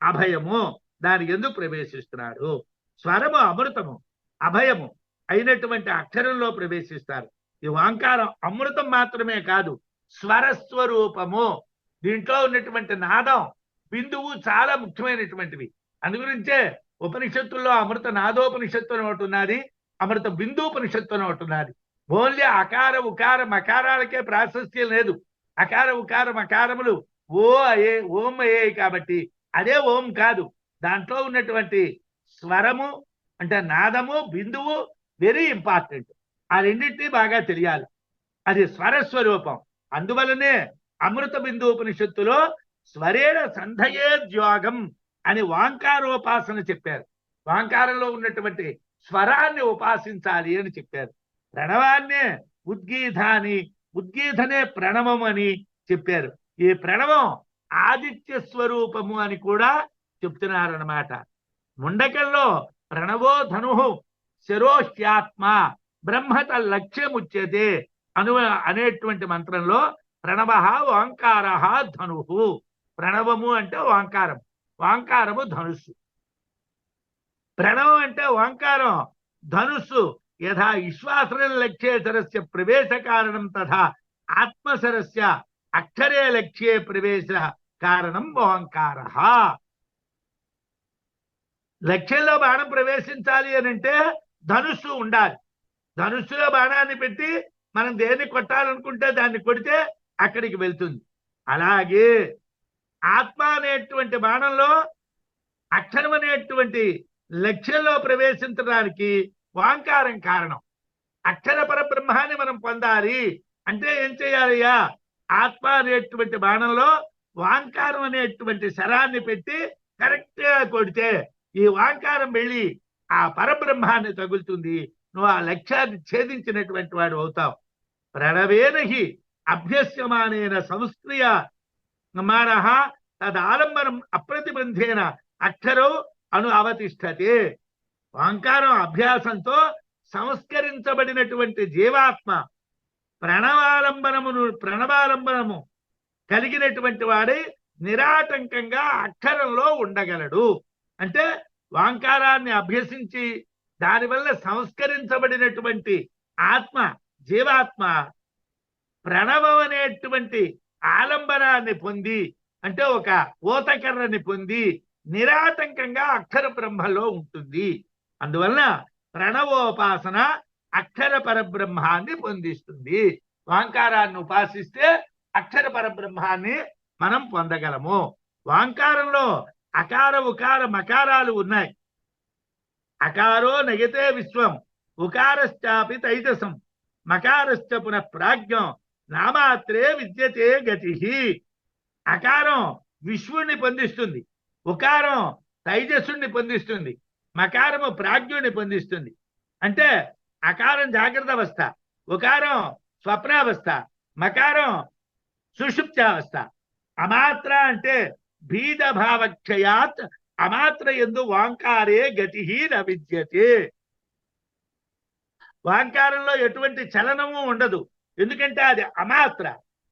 అభయము. దానికి ఎందుకు ప్రవేశిస్తున్నాడు? స్వరము, అమృతము, అభయము అయినటువంటి అక్షరంలో ప్రవేశిస్తారు. ఈ ఓంకారం అమృతం మాత్రమే కాదు, స్వరస్వరూపము. దీంట్లో ఉన్నటువంటి నాదం, బిందువు చాలా ముఖ్యమైనటువంటివి. అందుగురించే ఉపనిషత్తుల్లో అమృత నాదోపనిషత్తు అని ఒకటి ఉన్నది, అమృత బిందూపనిషత్తు అని ఒకటి ఉన్నది. ఓన్లీ అకార ఉకార మకారాలకే ప్రాశస్త్యం లేదు. అకార ఉకార మకారములు ఓ అయ్యే ఓం అయ్యాయి కాబట్టి అదే ఓం కాదు. దాంట్లో ఉన్నటువంటి స్వరము అంటే నాదము, బిందువు వెరీ ఇంపార్టెంట్. ఆ రెండింటినీ బాగా తెలియాలి. అది స్వరస్వరూపం. అందువలనే అమృత బిందూపనిషత్తులో స్వరేణ సంధయేద్యోగం అని ఓంకారోపాసన చెప్పారు. ఓంకారంలో ఉన్నటువంటి స్వరాన్ని ఉపాసించాలి అని చెప్పారు. ప్రణవాన్నే ఉద్గీతాని, ఉద్గీతనే ప్రణవం అని చెప్పారు. ఈ ప్రణవం ఆదిత్య స్వరూపము అని కూడా చెప్తున్నారన్నమాట. ముండకంలో ప్రణవో ధను శిరోష్యాత్మ బ్రహ్మత లక్ష్యముచ్యతే అనేటువంటి మంత్రంలో ప్రణవ ఓంకార ధను. ప్రణవము అంటే ఓంకారం, ఓంకారము ధనుస్సు. ప్రణవం అంటే ఓంకారం, ధనుస్సు. యథా విశ్వాసరం లక్ష్యేతరస్య ప్రవేశ కారణం తథా ఆత్మసరస్య అక్షరే లక్ష్యే ప్రవేశ కారణం ఓంకార. లక్ష్యంలో బాణం ప్రవేశించాలి అని అంటే ధనుస్సు ఉండాలి. ధనుస్సులో బాణాన్ని పెట్టి మనం దేన్ని కొట్టాలనుకుంటే దాన్ని కొడితే అక్కడికి వెళ్తుంది. అలాగే ఆత్మ అనేటువంటి బాణంలో అక్షరం అనేటువంటి లక్ష్యంలో ప్రవేశించడానికి ఓంకారం కారణం. అక్షర పరబ్రహ్మాన్ని మనం పొందాలి అంటే ఏం చేయాలయ్యా? ఆత్మ అనేటువంటి బాణంలో ఓంకారం అనేటువంటి శరాన్ని పెట్టి కరెక్ట్ గా కొడితే ఈ ఓంకారం వెళ్ళి ఆ పరబ్రహ్మాన్ని తగులుతుంది. నువ్వు ఆ లక్ష్యాన్ని ఛేదించినటువంటి వాడు అవుతావు. ప్రణవేనహి అభ్యస్యమానేన సంస్క్రియ మానః తదాలంబనం అప్రతిబంధేన అక్షరో అను అవతిష్టతే. ఓంకారం అభ్యాసంతో సంస్కరించబడినటువంటి జీవాత్మ ప్రణవాలంబనము కలిగినటువంటి వాడే నిరాటంకంగా అక్షరంలో ఉండగలడు. అంటే ఓంకారాన్ని అభ్యసించి దానివల్ల సంస్కరించబడినటువంటి ఆత్మ, జీవాత్మ ప్రణవం అనేటువంటి ఆలంబనాన్ని పొంది, అంటే ఒక ఓతకర్రని పొంది నిరాటంకంగా అక్షర బ్రహ్మలో ఉంటుంది. అందువలన ప్రణవోపాసన అక్షర పరబ్రహ్మాన్ని పొందిస్తుంది. ఓంకారాన్ని ఉపాసిస్తే అక్షర పరబ్రహ్మాన్ని మనం పొందగలము. ఓంకారంలో అకార ఉకార మకారాలు ఉన్నాయి. అకారో నయతే విశ్వం, ఉకారశ్చాపి తైజసం, మకారశ్చ పునః ప్రాజ్ఞం, నామాత్రే విద్యతే గతి. అకారం విశ్వుణ్ణి పొందిస్తుంది, ఉకారం తైజస్సుని పొందిస్తుంది, మకారము ప్రాజ్ఞుని పొందిస్తుంది. అంటే అకారం జాగ్రత్త అవస్థ, ఉకారం స్వప్నావస్థ, మకారం సుషుప్త్యావస్థ. అమాత్ర అంటే బీజభావక్షయాత్ అమాత్ర యందు వాంకారే గతి న విద్యతే. వాంకారంలో ఎటువంటి చలనము ఉండదు, ఎందుకంటే అది అమాత్ర.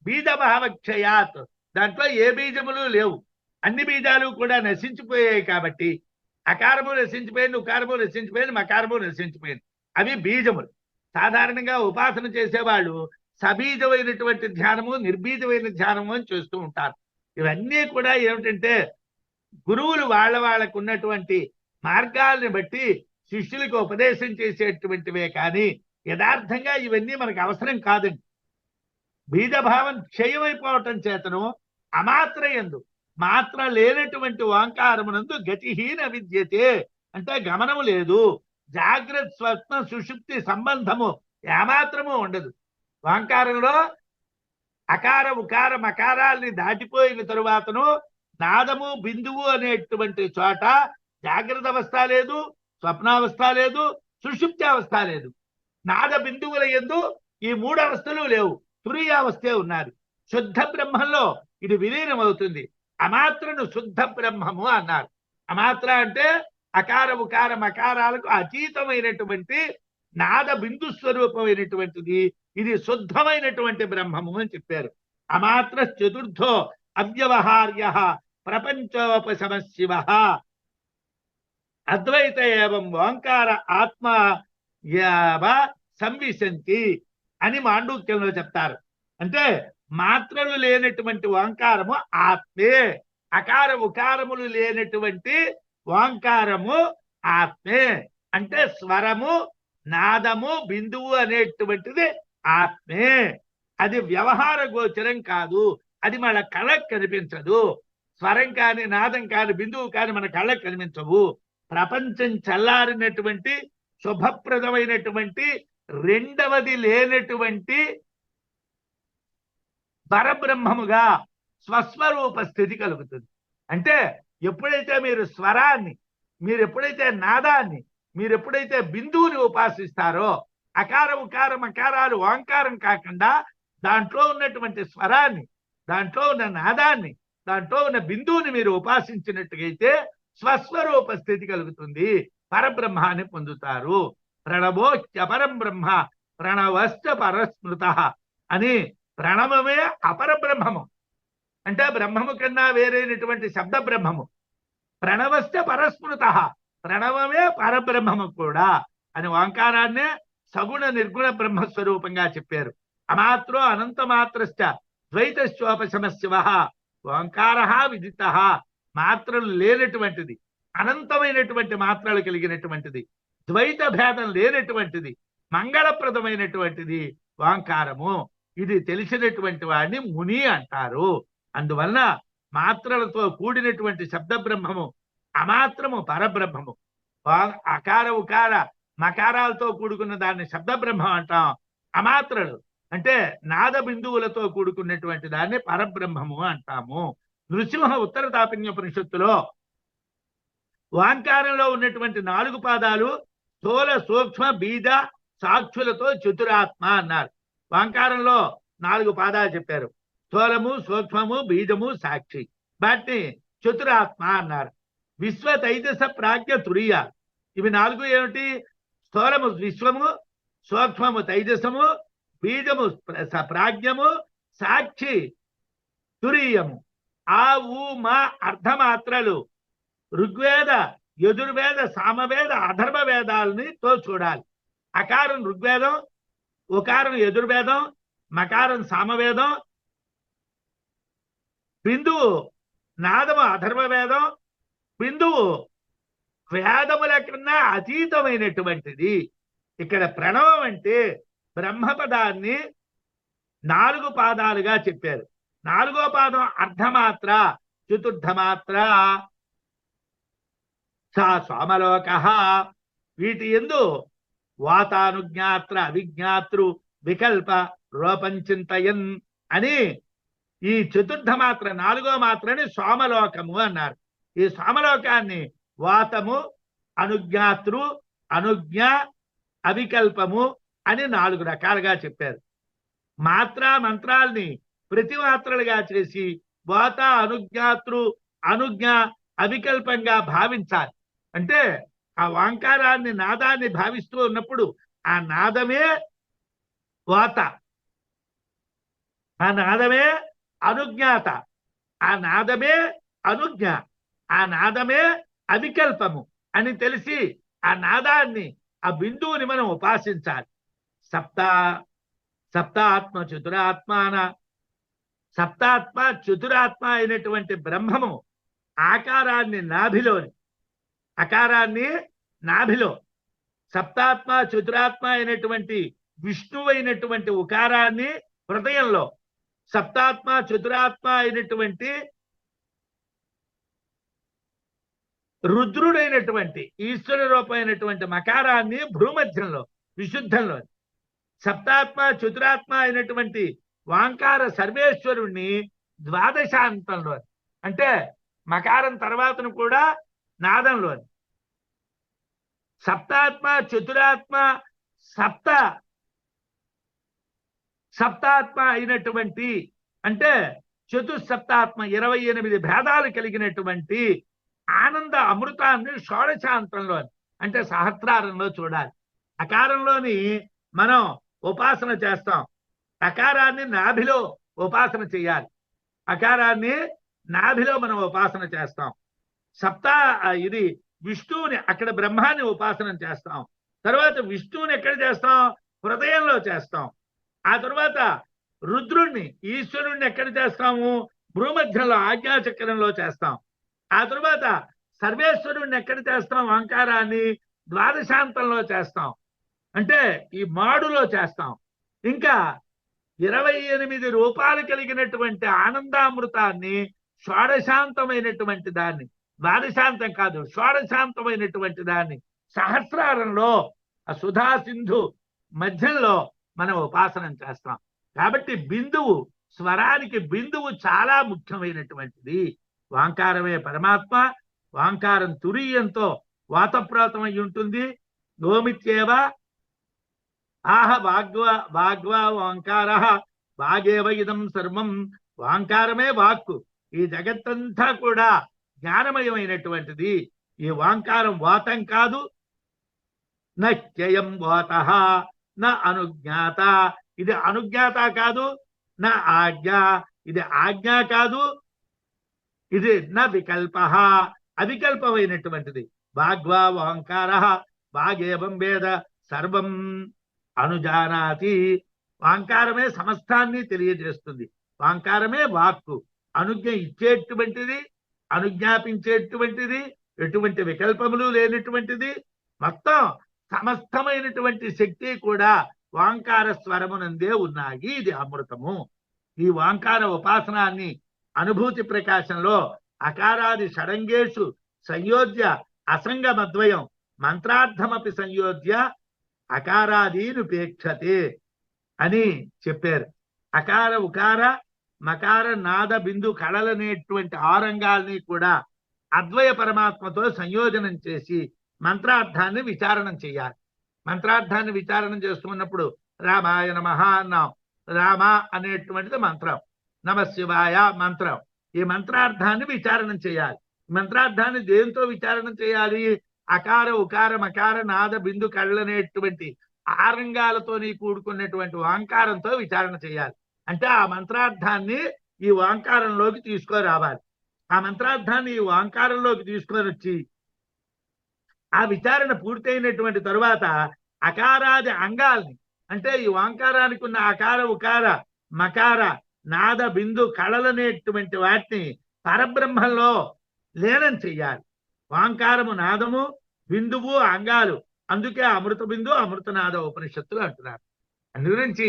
బీజభావక్షయాత్, దాంట్లో ఏ బీజములు లేవు, అన్ని బీజాలు కూడా నశించిపోయాయి కాబట్టి అకారము నశించిపోయింది, ఉకారము నశించిపోయింది, మకారము నశించిపోయింది. అవి బీజములు. సాధారణంగా ఉపాసన చేసేవాళ్ళు సబీజమైనటువంటి ధ్యానము, నిర్బీజమైన ధ్యానము అని చేస్తూ ఉంటారు. ఇవన్నీ కూడా ఏమిటంటే గురువులు వాళ్ళకు ఉన్నటువంటి మార్గాల్ని బట్టి శిష్యులకు ఉపదేశం చేసేటువంటివే కానీ యథార్థంగా ఇవన్నీ మనకు అవసరం కాదండి. బీజభావం క్షయమైపోవటం చేతను అమాత్ర యందు, మాత్ర లేనటువంటి ఓంకారమునందు గతిహీన విద్యతే అంటే గమనము లేదు. జాగ్రత్త స్వప్న సుషుప్తి సంబంధము ఏమాత్రము ఉండదు. ఓంకారంలో అకార ఉకార మకారాల్ని దాటిపోయిన తరువాతను నాదము బిందువు అనేటువంటి చోట జాగ్రత్త అవస్థ లేదు, స్వప్నావస్థ లేదు, సుషుప్తి అవస్థ లేదు. నాద బిందువుల యందు ఈ మూడు అవస్థలు లేవు, తురీయావస్థే ఉన్నారు. శుద్ధ బ్రహ్మంలో ఇది విలీనం అవుతుంది. అమాత్రను శుద్ధ బ్రహ్మము అన్నారు. అమాత్ర అంటే అకార ఉకార మకారాలకు అతీతమైనటువంటి నాద బిందు స్వరూపమైనటువంటిది. ఇది శుద్ధమైనటువంటి బ్రహ్మము అని చెప్పారు. అమాత్ర చతుర్థో అవ్యవహార్య ప్రపంచోపశమశివ అద్వైత ఏవం ఓంకార ఆత్మ సంవిశంతి అని మాండూక్యంలో చెప్తారు. అంటే మాత్రలు లేనటువంటి ఓంకారము ఆత్మే, అకార ఉకారములు లేనటువంటి ఓంకారము ఆత్మే. అంటే స్వరము, నాదము, బిందువు అనేటువంటిది ఆత్మే. అది వ్యవహార గోచరం కాదు, అది మన కళ్ళకు కనిపించదు. స్వరం కాని, నాదం కాని, బిందువు కాని మన కళ్ళకు కనిపించవు. ప్రపంచం చల్లారినటువంటి శుభప్రదమైనటువంటి రెండవది లేనటువంటి పరబ్రహ్మముగా స్వస్వరూప స్థితి కలుగుతుంది. అంటే ఎప్పుడైతే మీరు స్వరాన్ని, మీరు ఎప్పుడైతే నాదాన్ని, మీరు ఎప్పుడైతే బిందువుని ఉపాసిస్తారో, అకార ఉకార మకారాలు ఓంకారం కాకుండా దాంట్లో ఉన్నటువంటి స్వరాన్ని, దాంట్లో ఉన్న నాదాన్ని, దాంట్లో ఉన్న బిందువుని మీరు ఉపాసించినట్టుగైతే స్వస్వరూప స్థితి కలుగుతుంది, పరబ్రహ్మాన్ని పొందుతారు. ప్రణవోచ్యపరం బ్రహ్మ ప్రణవశ్చ పరస్మృత అని ప్రణవమే అపర బ్రహ్మము. అంటే బ్రహ్మము కన్నా వేరైనటువంటి శబ్ద బ్రహ్మము. ప్రణవశ్చ పరస్మృత, ప్రణవమే పరబ్రహ్మము కూడా అని ఓంకారాన్నే సగుణ నిర్గుణ బ్రహ్మస్వరూపంగా చెప్పారు. అమాత్రో అనంతమాత్రశ్చ ద్వైతశ్చోపశమశివ. ఓంకార విదిత, మాత్రలు లేనటువంటిది, అనంతమైనటువంటి మాత్రలు కలిగినటువంటిది, ద్వైత భేదం లేనటువంటిది, మంగళప్రదమైనటువంటిది ఓంకారము. ఇది తెలిసినటువంటి వాడిని ముని అంటారు. అందువలన మాత్రలతో కూడినటువంటి శబ్ద బ్రహ్మము అమాత్రము పరబ్రహ్మము. అకార ఉకార మకారాలతో కూడుకున్న దాన్ని శబ్ద బ్రహ్మం అంటాం. అమాత్రలు అంటే నాద బిందువులతో కూడుకున్నటువంటి దాన్ని పరబ్రహ్మము అంటాము. నృసింహ ఉత్తర తాపిన్యోపనిషత్తులో ఓంకారంలో ఉన్నటువంటి 4 పాదాలు స్థూల సూక్ష్మ బీజ సాక్షులతో చతురాత్మ అన్నారు. ఓంకారంలో 4 పాదాలు చెప్పారు. స్థూలము, సూక్ష్మము, బీజము, సాక్షి. వాటిని చతురాత్మ అన్నారు. విశ్వ తైజస ప్రాజ్ఞ తురియ. ఇవి 4 ఏమిటి? స్థూలము విశ్వము, సూక్ష్మము తైజసము, బీజము ప్రాజ్ఞము, సాక్షి తురీయము. ఆ ఊ మా అర్ధమాత్రలు ఋగ్వేద, యజుర్వేద, సామవేద, అధర్వ వేదాలని తో చూడాలి. అకారం ఋగ్వేదం, ఉకారం యజుర్వేదం, మకారం సామవేదం, బిందువు నాదము అధర్వ వేదం, బిందువు వేదముల కన్నా అతీతమైనటువంటిది. ఇక్కడ ప్రణవం అంటే బ్రహ్మపదాన్ని 4 పాదాలుగా చెప్పారు. 4వ పాదం అర్ధమాత్ర, చతుర్థమాత్ర సా సోమలోక. వీటి యందు వాతానుజ్ఞాత్ర అవిజ్ఞాతృ వికల్ప రూపంచింతయన్ అని ఈ చతుర్థమాత్ర 4వ మాత్రని సోమలోకము అన్నారు. ఈ సోమలోకాన్ని వాతము, అనుజ్ఞాతృ, అనుజ్ఞ, అవికల్పము అని 4 రకాలుగా చెప్పారు. మాత్ర మంత్రాల్ని ప్రతి మాత్రలుగా చేసి వాత, అనుజ్ఞాతృ, అనుజ్ఞ అవికల్పంగా భావించాలి. అంటే ఆ ఓంకారాన్ని నాదాన్ని భావిస్తూ ఉన్నప్పుడు ఆ నాదమే వాత, ఆ నాదమే అనుజ్ఞాత, ఆ నాదమే అనుజ్ఞ, ఆ నాదమే అవికల్పము అని తెలిసి ఆ నాదాన్ని ఆ బిందువుని మనం ఉపాసించాలి. సప్తాత్మ చతురాత్మాన, సప్తాత్మ చతురాత్మ అయినటువంటి బ్రహ్మము ఆకారాన్ని నాభిలో, సప్తాత్మ చతురాత్మ అయినటువంటి విష్ణువైనటువంటి ఉకారాన్ని హృదయంలో, సప్తాత్మ చతురాత్మ అయినటువంటి రుద్రుడైనటువంటి ఈశ్వర రూపమైనటువంటి మకారాన్ని భ్రూమధ్యంలో విశుద్ధంలో, సప్తాత్మ చతురాత్మ అయినటువంటి వాంకార సర్వేశ్వరుణ్ణి ద్వాదశాంతంలో, అంటే మకారం తర్వాతను కూడా నాదంలో, సప్తాత్మ చతురాత్మ సప్తాత్మ అయినటువంటి అంటే చతుస్సప్తాత్మ 28 భేదాలు కలిగినటువంటి ఆనంద అమృతాన్ని షోడశాంతంలో అంటే సహస్రారంలో చూడాలి. అకారంలోని మనం ఉపాసన చేస్తాం, అకారాన్ని నాభిలో ఉపాసన చేయాలి. అకారాన్ని నాభిలో మనం ఉపాసన చేస్తాం. ఇది విష్ణువుని అక్కడ బ్రహ్మాన్ని ఉపాసన చేస్తాం. తర్వాత విష్ణువుని ఎక్కడ చేస్తాం? హృదయంలో చేస్తాం. ఆ తర్వాత రుద్రుణ్ణి ఈశ్వరుణ్ణి ఎక్కడ చేస్తాము? భూమధ్యంలో ఆజ్ఞాచక్రంలో చేస్తాం. ఆ తర్వాత సర్వేశ్వరుణ్ణి ఎక్కడ చేస్తాం? ఓంకారాన్ని ద్వాదశాంతంలో చేస్తాం, అంటే ఈ మాడులో చేస్తాం. ఇంకా 28 రూపాలు కలిగినటువంటి ఆనందామృతాన్ని షోడశాంతమైనటువంటి దాన్ని, ద్వాదశాంతం కాదు షోడశాంతమైనటువంటి దాన్ని సహస్రారంలో ఆ సుధా సింధు మధ్యంలో మనం ఉపాసన చేస్తాం. కాబట్టి బిందువు, స్వరానికి బిందువు చాలా ముఖ్యమైనటువంటిది. ఓంకారమే పరమాత్మ. ఓంకారం తురీయంతో వాతప్రోతమై ఉంటుంది. గోమిత్యేవ ఆహ వాగ్వా ఓంకార వాగేవ ఇదం సర్వం. ఓంకారమే వాక్కు. ఈ జగత్తంతా కూడా జ్ఞానమయమైనటువంటిది. ఈ ఓంకారం వాతం కాదు, నయం వాత నా అనుజ్ఞాత, ఇది అనుజ్ఞాత కాదు. నా ఆజ్ఞ, ఇది ఆజ్ఞ కాదు. ఇది నా వికల్ప, అవికల్పమైనటువంటిది. వాగ్వా ఓంకార వాగేవం వేద సర్వం అనుజానాతి. ఓంకారమే సమస్తాన్ని తెలియజేస్తుంది. ఓంకారమే వాక్కు. అనుజ్ఞ ఇచ్చేటువంటిది, అనుజ్ఞాపించేటువంటిది, ఎటువంటి వికల్పములు లేనటువంటిది. మొత్తం సమస్తమైనటువంటి శక్తి కూడా ఓంకార స్వరమునందే ఉన్నాయి. ఇది అమృతము. ఈ ఓంకార ఉపాసనాన్ని అనుభూతి ప్రకాశంలో అకారాది షడంగేషు సంయోజ్య అసంగమద్వయం మంత్రార్థమపి సంయోజ్య అకారాదీనుపేక్షతే అని చెప్పారు. అకార ఉకార మకార నాద బిందు కళలనేటువంటి ఆరంగాల్ని కూడా అద్వయ పరమాత్మతో సంయోజనం చేసి మంత్రార్థాన్ని విచారణం చేయాలి. మంత్రార్థాన్ని విచారణం చేస్తున్నప్పుడు రామాయ నమః అన్నాం. రామ అనేటువంటిది మంత్రం, నమశివాయ మంత్రం. ఈ మంత్రార్థాన్ని విచారణం చేయాలి. మంత్రార్థాన్ని దేంతో విచారణం చేయాలి? అకార ఉకార మకార నాద బిందు కళ్ళనేటువంటి ఆరంగాలతోని కూడుకున్నటువంటి ఓంకారంతో విచారణ చేయాలి. అంటే ఆ మంత్రార్థాన్ని ఈ ఓంకారంలోకి తీసుకురావాలి. ఆ మంత్రార్థాన్ని ఈ ఓంకారంలోకి తీసుకొని వచ్చి ఆ విచారణ పూర్తయినటువంటి తరువాత అకారాది అంగాల్ని, అంటే ఈ ఓంకారానికి ఉన్న అకార ఉకార మకార నాద బిందు కళలనేటువంటి వాటిని పరబ్రహ్మంలో లీనం చెయ్యాలి. ఓంకారము నాదము, బిందువు అంగాలు. అందుకే అమృత బిందు అమృతనాద ఉపనిషత్తులు అంటున్నారు. అందుగురించి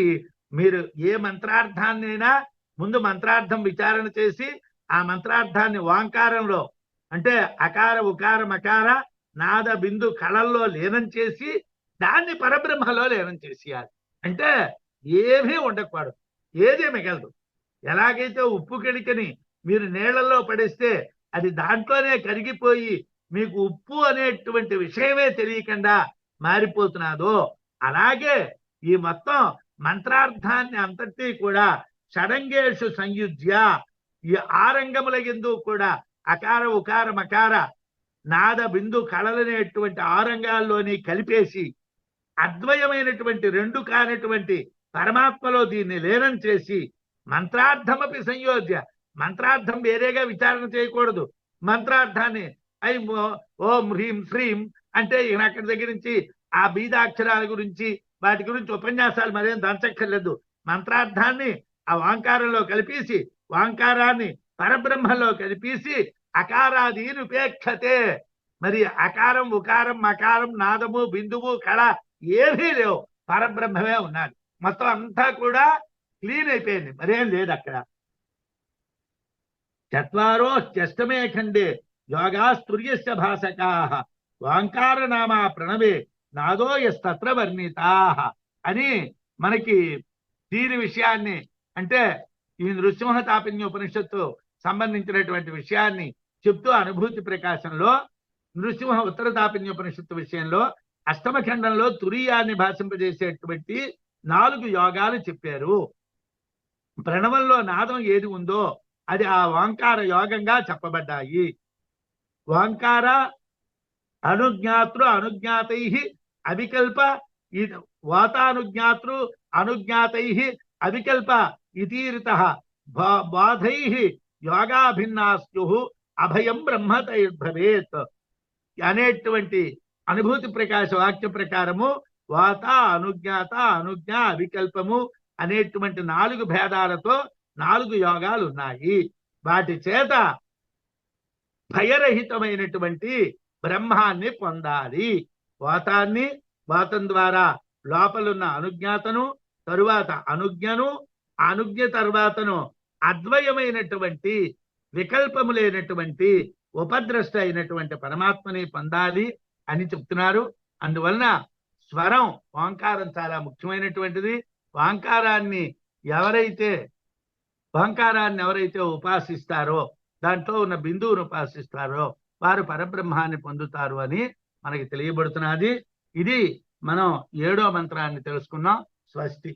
మీరు ఏ మంత్రార్థాన్నైనా ముందు మంత్రార్థం విచారణ చేసి ఆ మంత్రార్థాన్ని ఓంకారంలో, అంటే అకార ఉకార మకార నాద బిందు కళల్లో లీనం చేసి దాన్ని పరబ్రహ్మలో లీనం చేసేయాలి. అంటే ఏమీ ఉండకూడదు, ఏది మిగలదు. ఎలాగైతే ఉప్పు కెడికని మీరు నీళ్లలో పడేస్తే అది దాంట్లోనే కరిగిపోయి మీకు ఉప్పు అనేటువంటి విషయమే తెలియకుండా మారిపోతున్నాదో, అలాగే ఈ మొత్తం మంత్రార్థాన్ని అంతటి కూడా షడంగేషు సంయుజ్య, ఈ ఆరంగముల యందు కూడా అకార ఉకార మకార నాద బిందు కళలనేటువంటి ఆరంగాల్లోని కలిపేసి అద్వయమైనటువంటి రెండు కానటువంటి పరమాత్మలో దీన్ని లీనం చేసి మంత్రార్థమపి సంయోజ్య, మంత్రార్థం వేరేగా విచారణ చేయకూడదు. మంత్రార్థాన్ని ఓం హ్రీం శ్రీం అంటే అక్కడి దగ్గర నుంచి ఆ బీజాక్షరాల గురించి వాటి గురించి ఉపన్యాసాలు మరేం దంచక్కర్లేదు. మంత్రార్థాన్ని ఆ వాంకారంలో కలిపేసి వాంకారాన్ని పరబ్రహ్మలో కలిపేసి అకారాదీని ఉపేక్షతే. మరి అకారం ఉకారం మకారం నాదము బిందువు కళ ఏమీ లేవు, పరబ్రహ్మమే ఉన్నది. మొత్తం అంతా కూడా క్లీన్ అయిపోయింది, మరేం లేదు అక్కడ. చత్వారో అష్టమే ఖండే యోగాస్తుర్యస్య భాసకాః వాంకార నామా ప్రణవే నాదో యస్తత్ర వర్ణితాః అని మనకి దీని విషయాన్ని అంటే ఈ నృసింహ తాపిన్య ఉపనిషత్తు సంబంధించినటువంటి విషయాన్ని చెప్తూ అనుభూతి ప్రకాశంలో నృసింహ ఉత్తర తాపిన్య ఉపనిషత్తు విషయంలో అష్టమ ఖండంలో తురీయాన్ని భాషింపజేసేటువంటి 4 యోగాలు చెప్పారు. ప్రణవంలో నాదం ఏది ఉందో అది ఆ ఓంకార యోగంగా చెప్పబడ్డాయి. ఓంకార అనుజ్ఞాతృ అనుజ్ఞాతై అవికల్ప వాతానుజ్ఞాతృ అనుజ్ఞాతై అవికల్ప ఇతీరిత బాధై యోగాభిన్నాస్యు అభయం బ్రహ్మతైర్భవేత్ అనేటువంటి అనుభూతి ప్రకాశ వాక్య ప్రకారము వాత అనుజ్ఞాత అనుజ్ఞ అవికల్పము అనేటువంటి 4 భేదాలతో 4 యోగాలు ఉన్నాయి. వాటి చేత భయరహితమైనటువంటి బ్రహ్మాన్ని పొందాలి. వాతాన్ని, వాతం ద్వారా లోపలున్న అనుజ్ఞాతను, తరువాత అనుజ్ఞను, అనుజ్ఞ తర్వాతను అద్వయమైనటువంటి వికల్పము లేనటువంటి ఉపద్రష్ట అయినటువంటి పరమాత్మని పొందాలి అని చెప్తున్నారు. అందువలన స్వరం ఓంకారం చాలా ముఖ్యమైనటువంటిది. ఓంకారాన్ని ఎవరైతే ఉపాసిస్తారో, దాంట్లో ఉన్న బిందువును ఉపాసిస్తారో వారు పరబ్రహ్మాన్ని పొందుతారు అని మనకి తెలియబడుతున్నది. ఇది మనం 7వ మంత్రాన్ని తెలుసుకున్నాం. స్వస్తి.